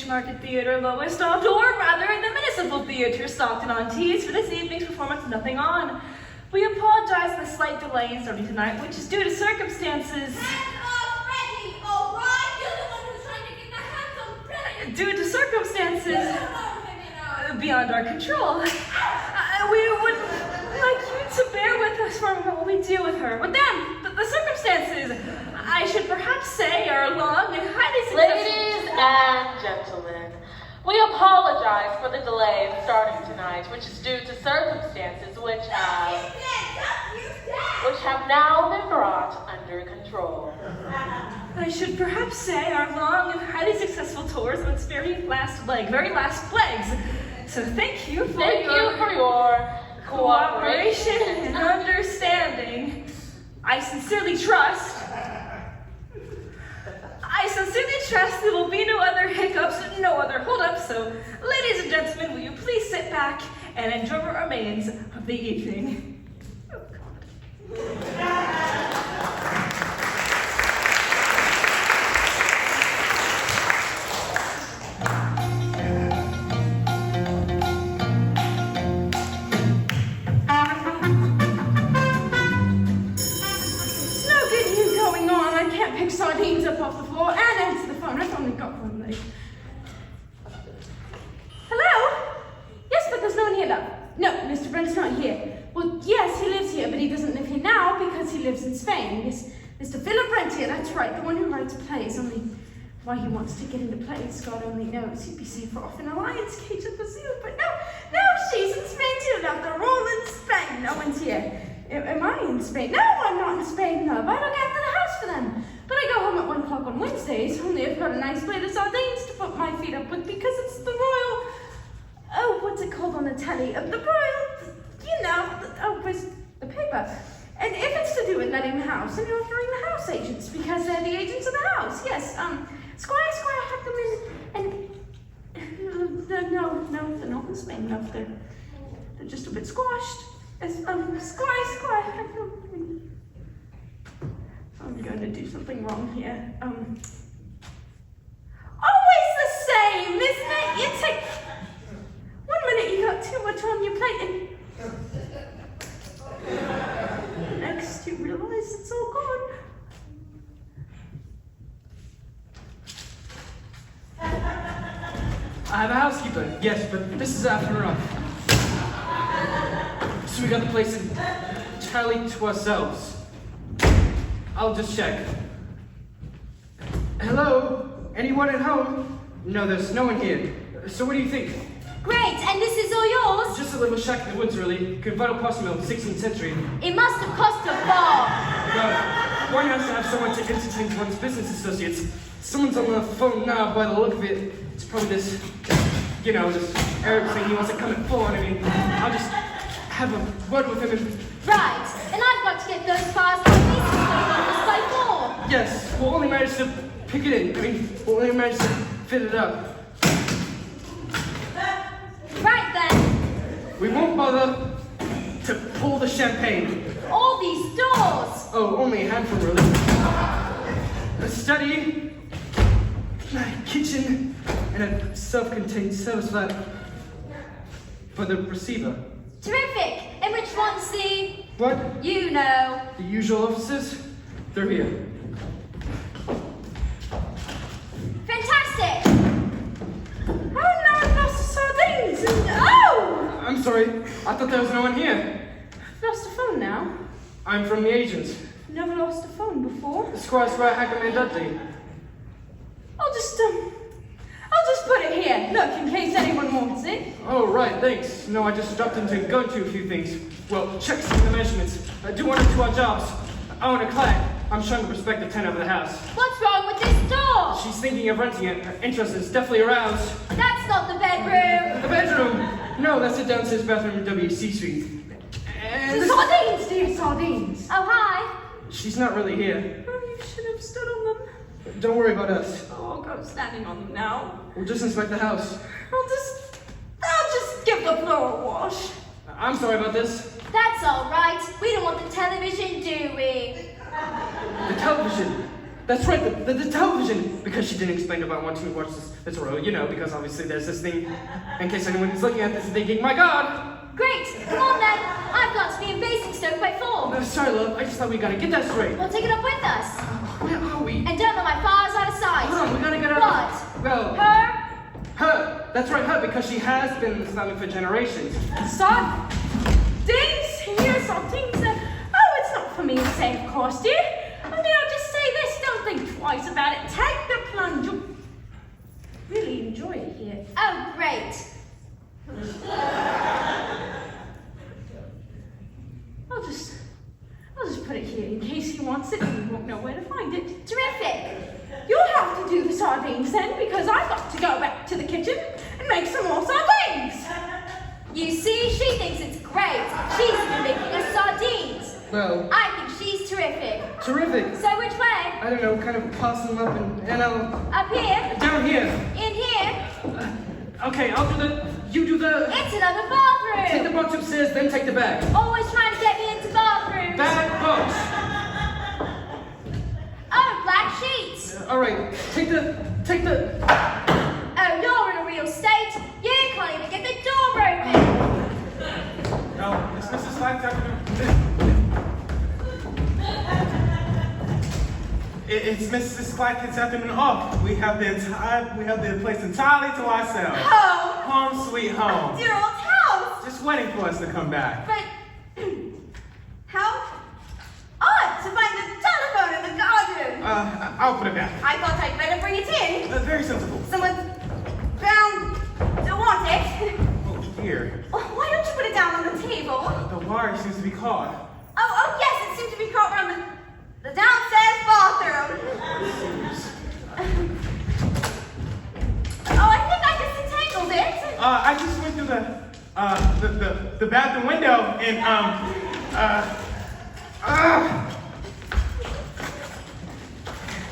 Market Theater, lowest stocked, or rather the Municipal Theater, Stockton-on-Tees, for this evening's performance, Nothing On. We apologize for the slight delay in starting tonight, which is due to circumstances. Ready, all right? You're the one who's trying to get my hands on Freddy. Due to circumstances beyond our control. We would like you to bear with us for what we do with her. With them, the circumstances, I should perhaps say, are long and highly successful. Ladies and gentlemen, we apologize for the delay in starting tonight, which is due to circumstances which have now been brought under control. I should perhaps say our long and highly successful tours on its very last legs. So thank you for your cooperation and understanding. I sincerely trust there will be no other hiccups, no other holdups. So, ladies and gentlemen, will you please sit back and enjoy what remains of the evening? Oh, God. Pick sardines up off the floor and answer the phone. I've only got one leg. Hello? Yes, but there's no one here, love. No, Mr. Brent's not here. Well, yes, he lives here, but he doesn't live here now because he lives in Spain. Yes, Mr. Philip Brent here, that's right, the one who writes plays. Only why he wants to get into plays, God only knows. He'd be safer off in a lion's cage at the zoo, but no, she's in Spain too, love. They're all in Spain. No one's here. Am I in Spain? No, I'm not in Spain, love. I look after the house for them. But I go home at 1 o'clock on Wednesdays, only I've got a nice plate of sardines to put my feet up with because it's the royal... Oh, what's it called on the telly? The royal... where's the paper? And if it's to do with letting the house, and you're hearing the house agents because they're the agents of the house. Yes, Squire had them in... No, they're not in Spain, love. They're just a bit squashed. Squire had them... I'm going to do something wrong here. Always the same, isn't it? You take 1 minute you got too much on your plate and next you realize it's all gone. I have a housekeeper, yes, but this is after her. So we got the place entirely to ourselves. I'll just check. Hello? Anyone at home? No, there's no one here. So what do you think? Great, and this is all yours? Just a little shack in the woods, really. Convertible post mill, 16th century. It must have cost a bomb. Well, one has to have someone to entertain one's business associates. Someone's on the phone now, by the look of it. It's probably this Arab thing he wants to come and pull on. I mean, I'll just have a word with him and... Right, and I've got to get those files to the pieces by 4. Yes, we'll only manage to pick it in. I mean, we'll only manage to fit it up. Right then. We won't bother to pull the champagne. All these doors. Oh, only a handful, really. A study, a kitchen, and a self-contained service flat for the receiver. Terrific. And which one's the... What? You know. The usual offices? They're here. Fantastic. Oh no, I've lost the sardines and... Oh! I'm sorry. I thought there was no one here. I've lost a phone now. I'm from the agents. Never lost a phone before. Squire Hackerman Dudley. I'll just put it here. Look, in case anyone wants it. Oh, right, thanks. No, I just dropped in to go to a few things. Well, check some of the measurements. Do 1 or 2 odd jobs. I own a client. I'm showing the prospective tenant of the house. What's wrong with this door? She's thinking of renting it. Her interest is definitely aroused. That's not the bedroom. The bedroom? No, that's the downstairs bathroom in WC Suite. And The sardines, dear sardines. Oh, hi. she's not really here. Oh, you should have stood on them. Don't worry about us. Oh, I'll go standing on them now. We'll just inspect the house. I'll just give the floor a wash. I'm sorry about this. That's all right. We don't want the television, do we? The television. That's right, the television. Because she didn't explain about wanting to watch this row, you know, because obviously there's this thing, in case anyone's looking at this and thinking, my God! Great, come on then. I've got to be in Basingstoke by 4. Sorry, love, I just thought we gotta get that straight. We'll take it up with us. Where are we? And don't let my files out of sight. Hold on, we gotta get her. What? Well, Her? her. That's right, her, because she has been in this family for generations. Sardines? Here, sardines. Oh, it's not for me to say, of course, dear. Only I'll just say this, don't think twice about it. Take the plunge. You'll really enjoy it here. Oh, great. I'll just put it here in case he wants it and he won't know where to find it. Terrific. You'll have to do the sardines then, because I've got to go back to the kitchen and make some more sardines. You see, she thinks it's great. She's been making us sardines. Well, I think she's terrific. Terrific. So which way? I don't know, kind of pass them up and I'll... Up here? Down here. In here? Okay, I'll do the... You do the... It's another bathroom. Take the box upstairs, then take the bag. Always trying to get me into bathrooms. Bag, box. Oh, black sheets. All right, take the... Oh, you're in a real state. You can't even get the door open. No, it's Mrs. Slack. It's Mrs. Clackett's afternoon off. We have the place entirely to ourselves. Home. Home sweet home. Dear old house. Just waiting for us to come back. But how odd to find the telephone in the garden. I'll put it back. I thought I'd better bring it in. Very sensible. Someone's bound to want it. Oh, dear. Why don't you put it down on the table? The wire seems to be caught. Oh, yes, it seemed to be caught around the downstairs bathroom. Oh, I think I just entangled it. I just went through the bathroom window and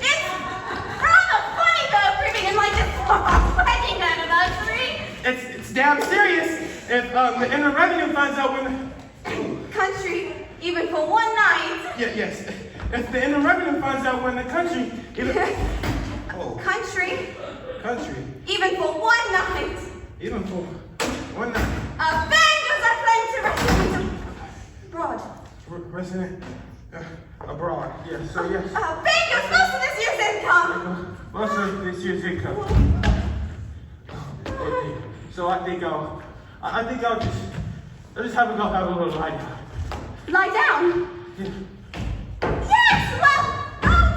It's rather funny though, creeping in like this wedding anniversary. it's damn serious if the Inland Revenue finds out when Country, even for one night. yes. If the Inland Revenue finds out when the country even Country, country even for one night. even for one night. Bangers are playing to residents abroad. Resident abroad. Yes. So yes. Bangers, most of this year's income. Most of this year's income. Okay. So I think I'll just have a little lie down. Lie down. Yeah. Yes, well,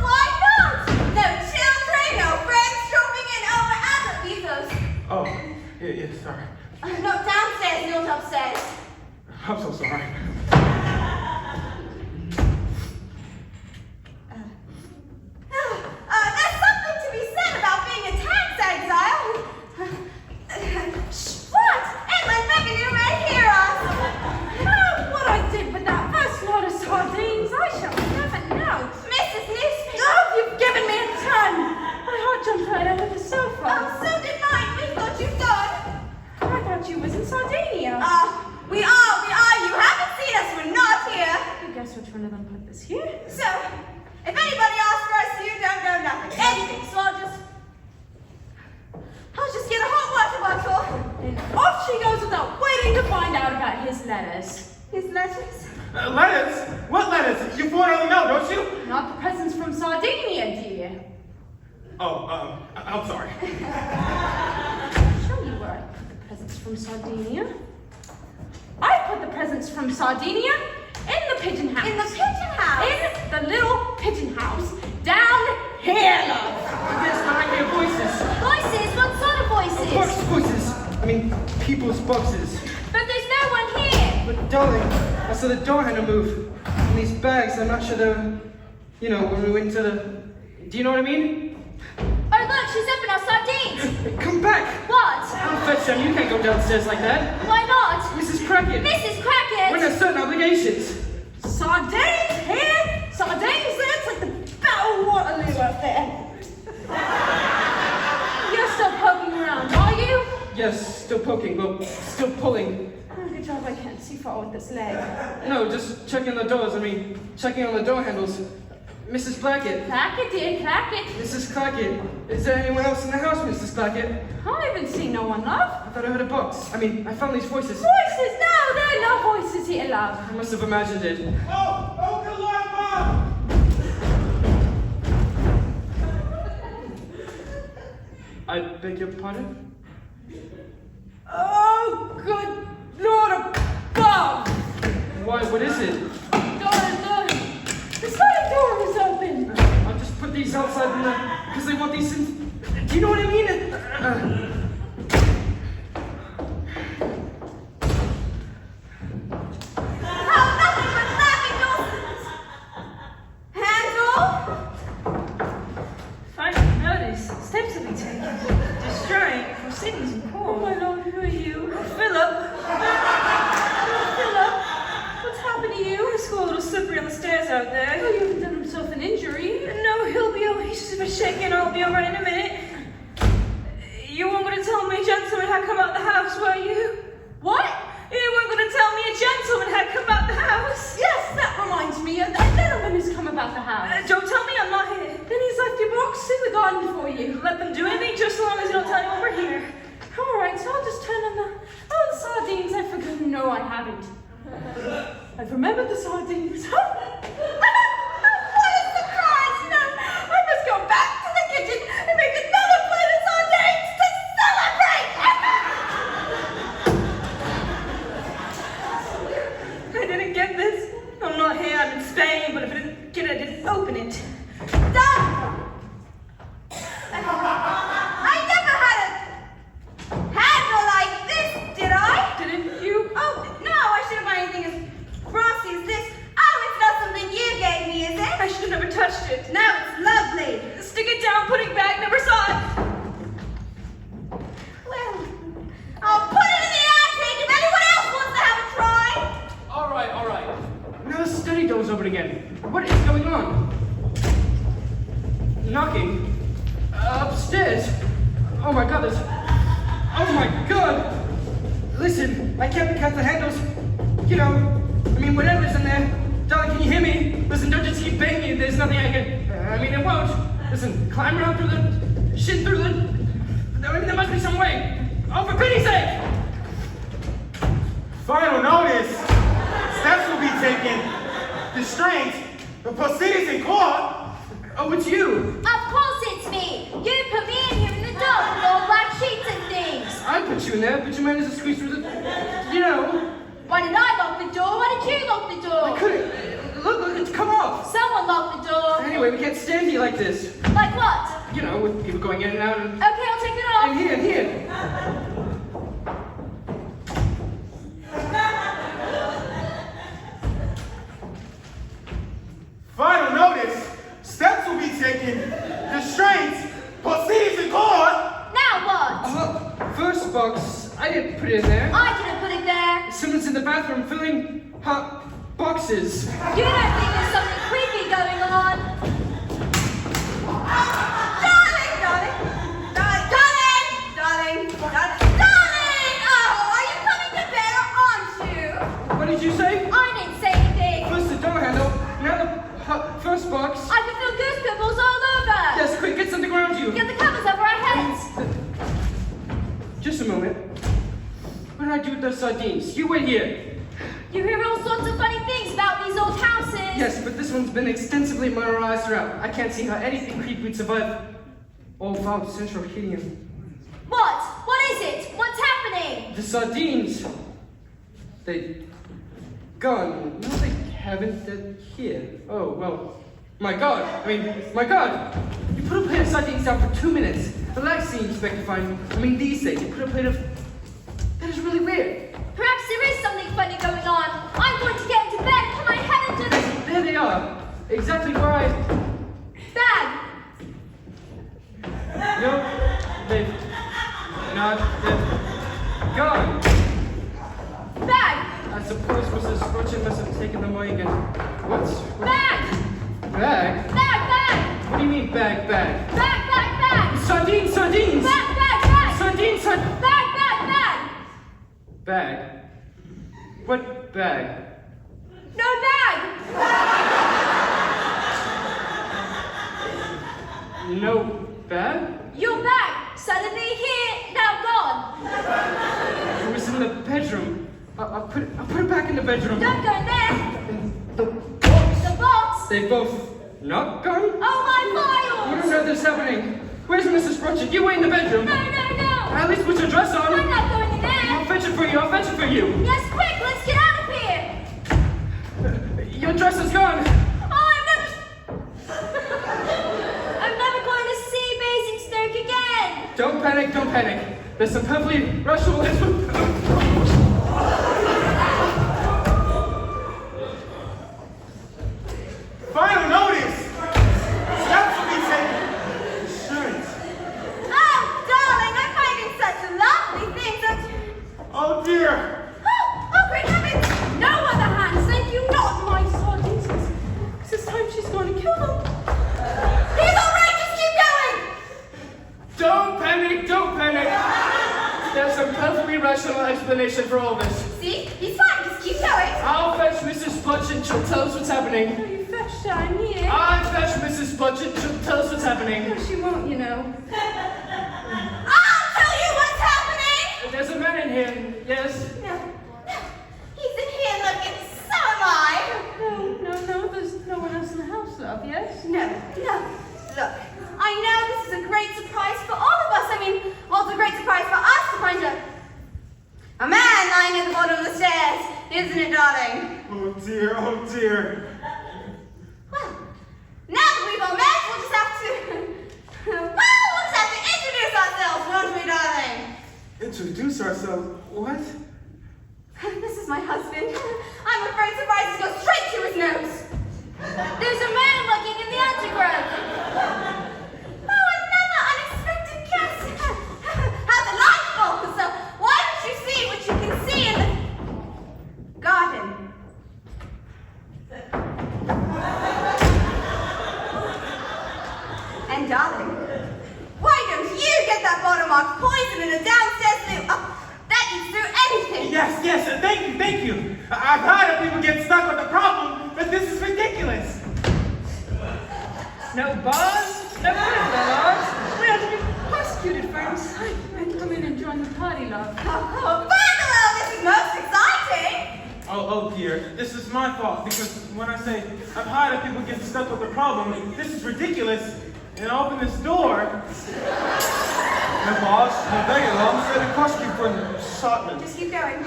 why not? No children, no friends dropping in. Oh, leave those. Oh, yeah, sorry. Not downstairs, not upstairs. I'm so sorry. There's something to be said about being a tax exile. What? Inland Revenue may hear us. What I did with that first lot of sardines, I shall never know. Mrs. Newspaper. Oh, you've given me a ton. My heart jumped right over the sofa. Oh, so did mine. We thought you'd gone. I thought you was in Sardinia. We are. You haven't seen us. We're not here. I guess which one of them put this here? So, if anybody asks for us, you don't know nothing. Anything. So I'll just get a hot water bottle. And off she goes without waiting to find out about his letters. His letters? Letters? What letters? You forward on the mail, don't you? Not the presents from Sardinia, dear. Oh, I'm sorry. I'll show you where I put the presents from Sardinia. I put the presents from Sardinia in the pigeon house. In the pigeon house? In the little pigeon house. Down here, love. Yes, I hear voices. Voices? What sort of voices? Box voices. I mean, people's boxes. But there's no one here. But darling, I saw the door handle move. And these bags, I'm not sure they're, when we went to the... Do you know what I mean? Oh, look, she's up in our sardines. Come back! What? I'll fetch them. You can't go downstairs like that. Why not? Mrs. Crackett. Mrs. Crackett. We're under certain obligations. Sardines here, sardines there. It's like the Battle of Waterloo up there. You're still poking around, are you? Yes, still poking, but still pulling. Oh, good job I can't see far with this leg. No, just checking the doors. Checking on the door handles. Mrs. Clackett. Clackett, dear, Clackett. Mrs. Clackett. Is there anyone else in the house, Mrs. Clackett? I haven't seen no one, love. I thought I heard a box. I found these voices. Voices? No, there are no voices here, love. I must have imagined it. Oh, good Lord, Mom! I beg your pardon? Oh, good Lord above! Why, what is it? The side door was open. I'll just put these outside because they want these in. Do you know what I mean? Nothing but laughing nonsense. Handle? Final notice. Steps to be taken. Destroying proceedings in Oh court. my Lord, who are you? Philip. Philip, what's happened to you? I saw a little slippery on the stairs out out there. Oh, you haven't done himself an injury. No, he'll be okay. He's just a bit shaken. I'll be alright in a minute. You weren't going to tell me a gentleman had come out the house, were you? What? You weren't going to tell me a gentleman had come out the house? Yes, that reminds me. A gentleman has come about the house. Don't tell me I'm not here. Then he's left your box in the garden for you. Let them do anything just as long as you don't tell anyone we're here. All right, so I'll just turn on the sardines. I've forgotten. No, I haven't. I've remembered the sardines. What a surprise! No, I must go back to the kitchen and make another plate of sardines to celebrate. I didn't get this. I'm not here. I'm in Spain, but if I didn't get it, I didn't open it. Done! I never had a handle like this, did I? Didn't you? Oh, no, I shouldn't buy anything as brassy as this. Oh, it's not something you gave me, is it? I should have never touched it. No, it's lovely. Stick it down, put it back, never saw it. Well, I'll put it in the attic if anyone else wants to have a try. All right. Now the study door's open again. What is going on? Knocking? Upstairs? Oh my god, oh my god! Listen, I can't cut the handles. You know, I mean, whatever's in there. Darling, can you hear me? Listen, don't just keep banging. There's nothing I can. I mean, it won't. Listen, climb around through the. Shit through the. I mean, there must be some way. Oh, for pity's sake! Final notice. Steps will be taken. Restraint. The proceedings in court. Oh, it's you! Of course it's me. You put me in here in the dark with all black sheets and things. I put you in there, but you managed to squeeze through the. You know. Why did I lock the door? Why did you lock the door? I couldn't. Look, it's come off! Someone locked the door. Anyway, we can't stand here like this. Like what? You know, with people going in and out and. Okay, I'll take it off. And here. Final notice. Steps will be taken. Restraint. Proceedings in court. Now what? First box, I didn't put it in there. I didn't put it there. Someone's in the bathroom filling hot boxes. You don't think there's something creepy going on? Darling! Oh, are you coming to bed or aren't you? What did you say? I didn't say anything. First the door handle, now the first box. I can feel goose pimples all over. Yes, quick, get something around you. Get the covers over our heads. Just a moment. What did I do with those sardines? You wait here. You hear all sorts of funny things about these old houses. Yes, but this one's been extensively modernized throughout. I can't see how anything creepy would survive all without central heating. What? What is it? What's happening? The sardines. They gone. No, they haven't. They're here. Oh, well. My God. My God. You put a plate of sardines down for 2 minutes. The last thing you expect to find, these days, you put a plate of. That is really weird. Perhaps there is something funny going on. I'm going to get into bed. Can I head into the There they are. Exactly where I. bag? No, they've not. They're gone. Bag! I suppose Mrs. Fortune must have taken them away again. What's. Bag! Bag? Bag! What do you mean bag? Bag! Sardines! Bag! Sardines! Bag! Bag? What bag? No bag! No bag? Your bag! Suddenly here, now gone! It was in the bedroom. I'll put it back in the bedroom. Don't go in there! And the box. The box! They both not gone? Oh, my files! What on earth is happening? Where's Mrs. Pritchett? You wait in the bedroom. No! At least put your dress on. I'm not going in there! I'll fetch it for you. Yes, quick, let's get out of here! Your dress is gone. Oh, I'm never going to see Basingstoke again! Don't panic. There's some perfectly rational. Final notice. Steps will be taken. Insurance. Oh, darling, I'm finding such lovely things. Oh dear. Oh, great heavens! No other hands, thank you, not my sardines. This is rational explanation for all this. See? He's fine. Just keep going. I'll fetch Mrs. Punch and she'll tell us what's happening. Oh, you fetched her, I'm here. I'll fetch Mrs. Punch and she'll tell us what's happening. No, she won't, you know. I'll tell you what's happening. There's a man in here, yes? No. He's in here looking so alive. No, there's no one else in the house, love, yes? No. Look, I know this is a great surprise for all of us. I mean, well, it's a great surprise for us to find a man lying at the bottom of the stairs, isn't it, darling? Oh dear, oh dear. Well, now that we've all met, we'll just have to introduce ourselves, won't we, darling? Introduce ourselves? What? This is my husband. I'm afraid surprises go straight to his nose. There's a man lurking in the undergrowth. Oh, another unexpected guest. How delightful! So, why don't you see what you can see in the garden? And darling, why don't you get that bottle marked poison in a downstairs loo? That eats through anything. Yes, thank you. I've heard of people get stuck with the problem, but this is ridiculous. No bars, no criminal laws. We have to be prosecuted for incitement. Come in and join the party, love. Oh, Bungalow, this is most exciting. Oh dear, this is my fault, because when I say I've heard of people get stuck with the problem, this is ridiculous, and I open this door. No boss, no begging alarms, they're prosecute for incitement. Just keep going.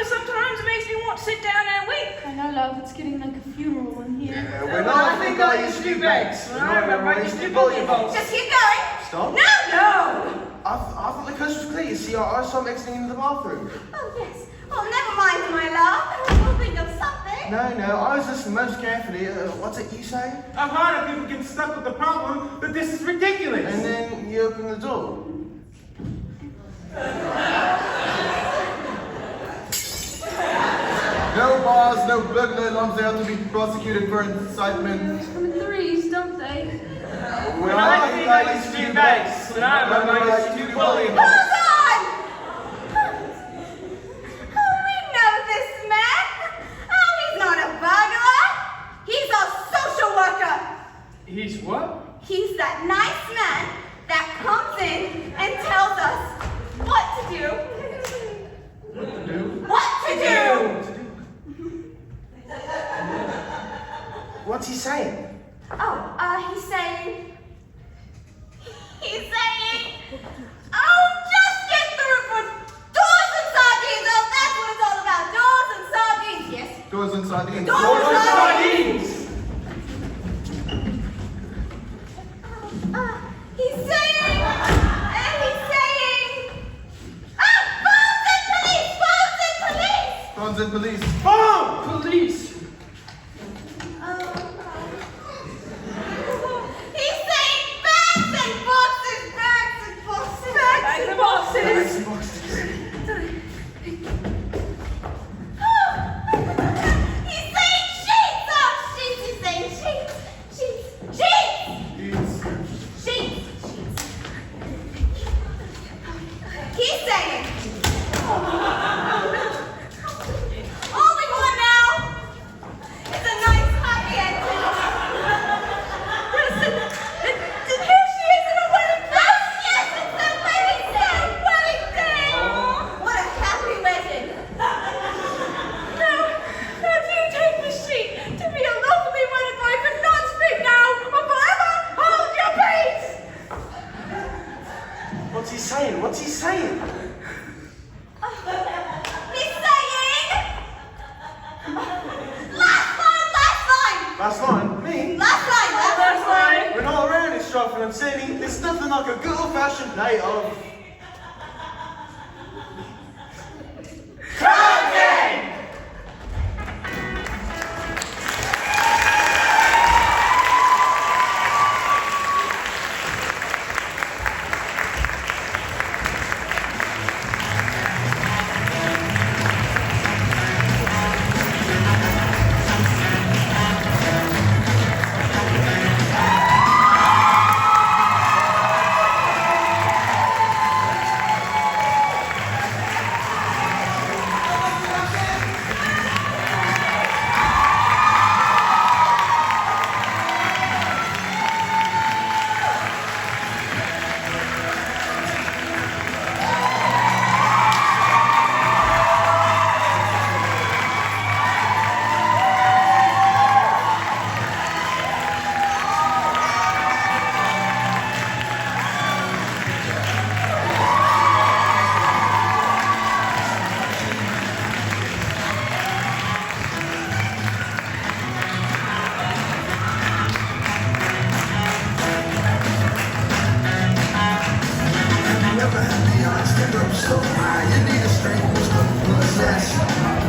Sometimes it makes me want to sit down and weep. I know, love, it's getting like a funeral in here. When I think I used to do banks, When I remember I used to do bullion balls. Just keep going. Stop. No. I thought the coast was clear. You see, I saw him exiting into the bathroom. Oh, yes. Oh, never mind, my love. We'll think of something. No, I was listening most carefully. What's it you say? I've heard of people get stuck with the problem, but this is ridiculous. And then you open the door. No bars, no burglar alarms, they have to be prosecuted for incitement. They come in threes, don't they? When I think I used to do banks, when I remember I used to do bullion Hold balls. on! Oh, we know this man. Oh, he's not a burglar. He's a social worker. He's what? He's that nice man that comes in and tells us what to do. What to do? What's he saying? Oh, he's saying, oh, just get through for doors and sardines. Oh, that's what it's all about. Doors and sardines. Yes. Doors and sardines. Doors and sardines. He's saying, phones and police. Phones and police. Boom! Police! He's saying bags and boxes. Bags and boxes. He's saying sheets. Oh, sheets. He's saying sheets. He's saying. All we want now is a nice happy ending. Listen, here she is in a wedding dress. Yes, it's a wedding day. What a happy wedding. Now do you take the sheet to be a lawfully wedded wife and not speak now or forever hold your peace? What's he saying? He's saying. Last line. Last line. Me? Last line. When all around is shuffling and singing, there's nothing like a good old-fashioned night of...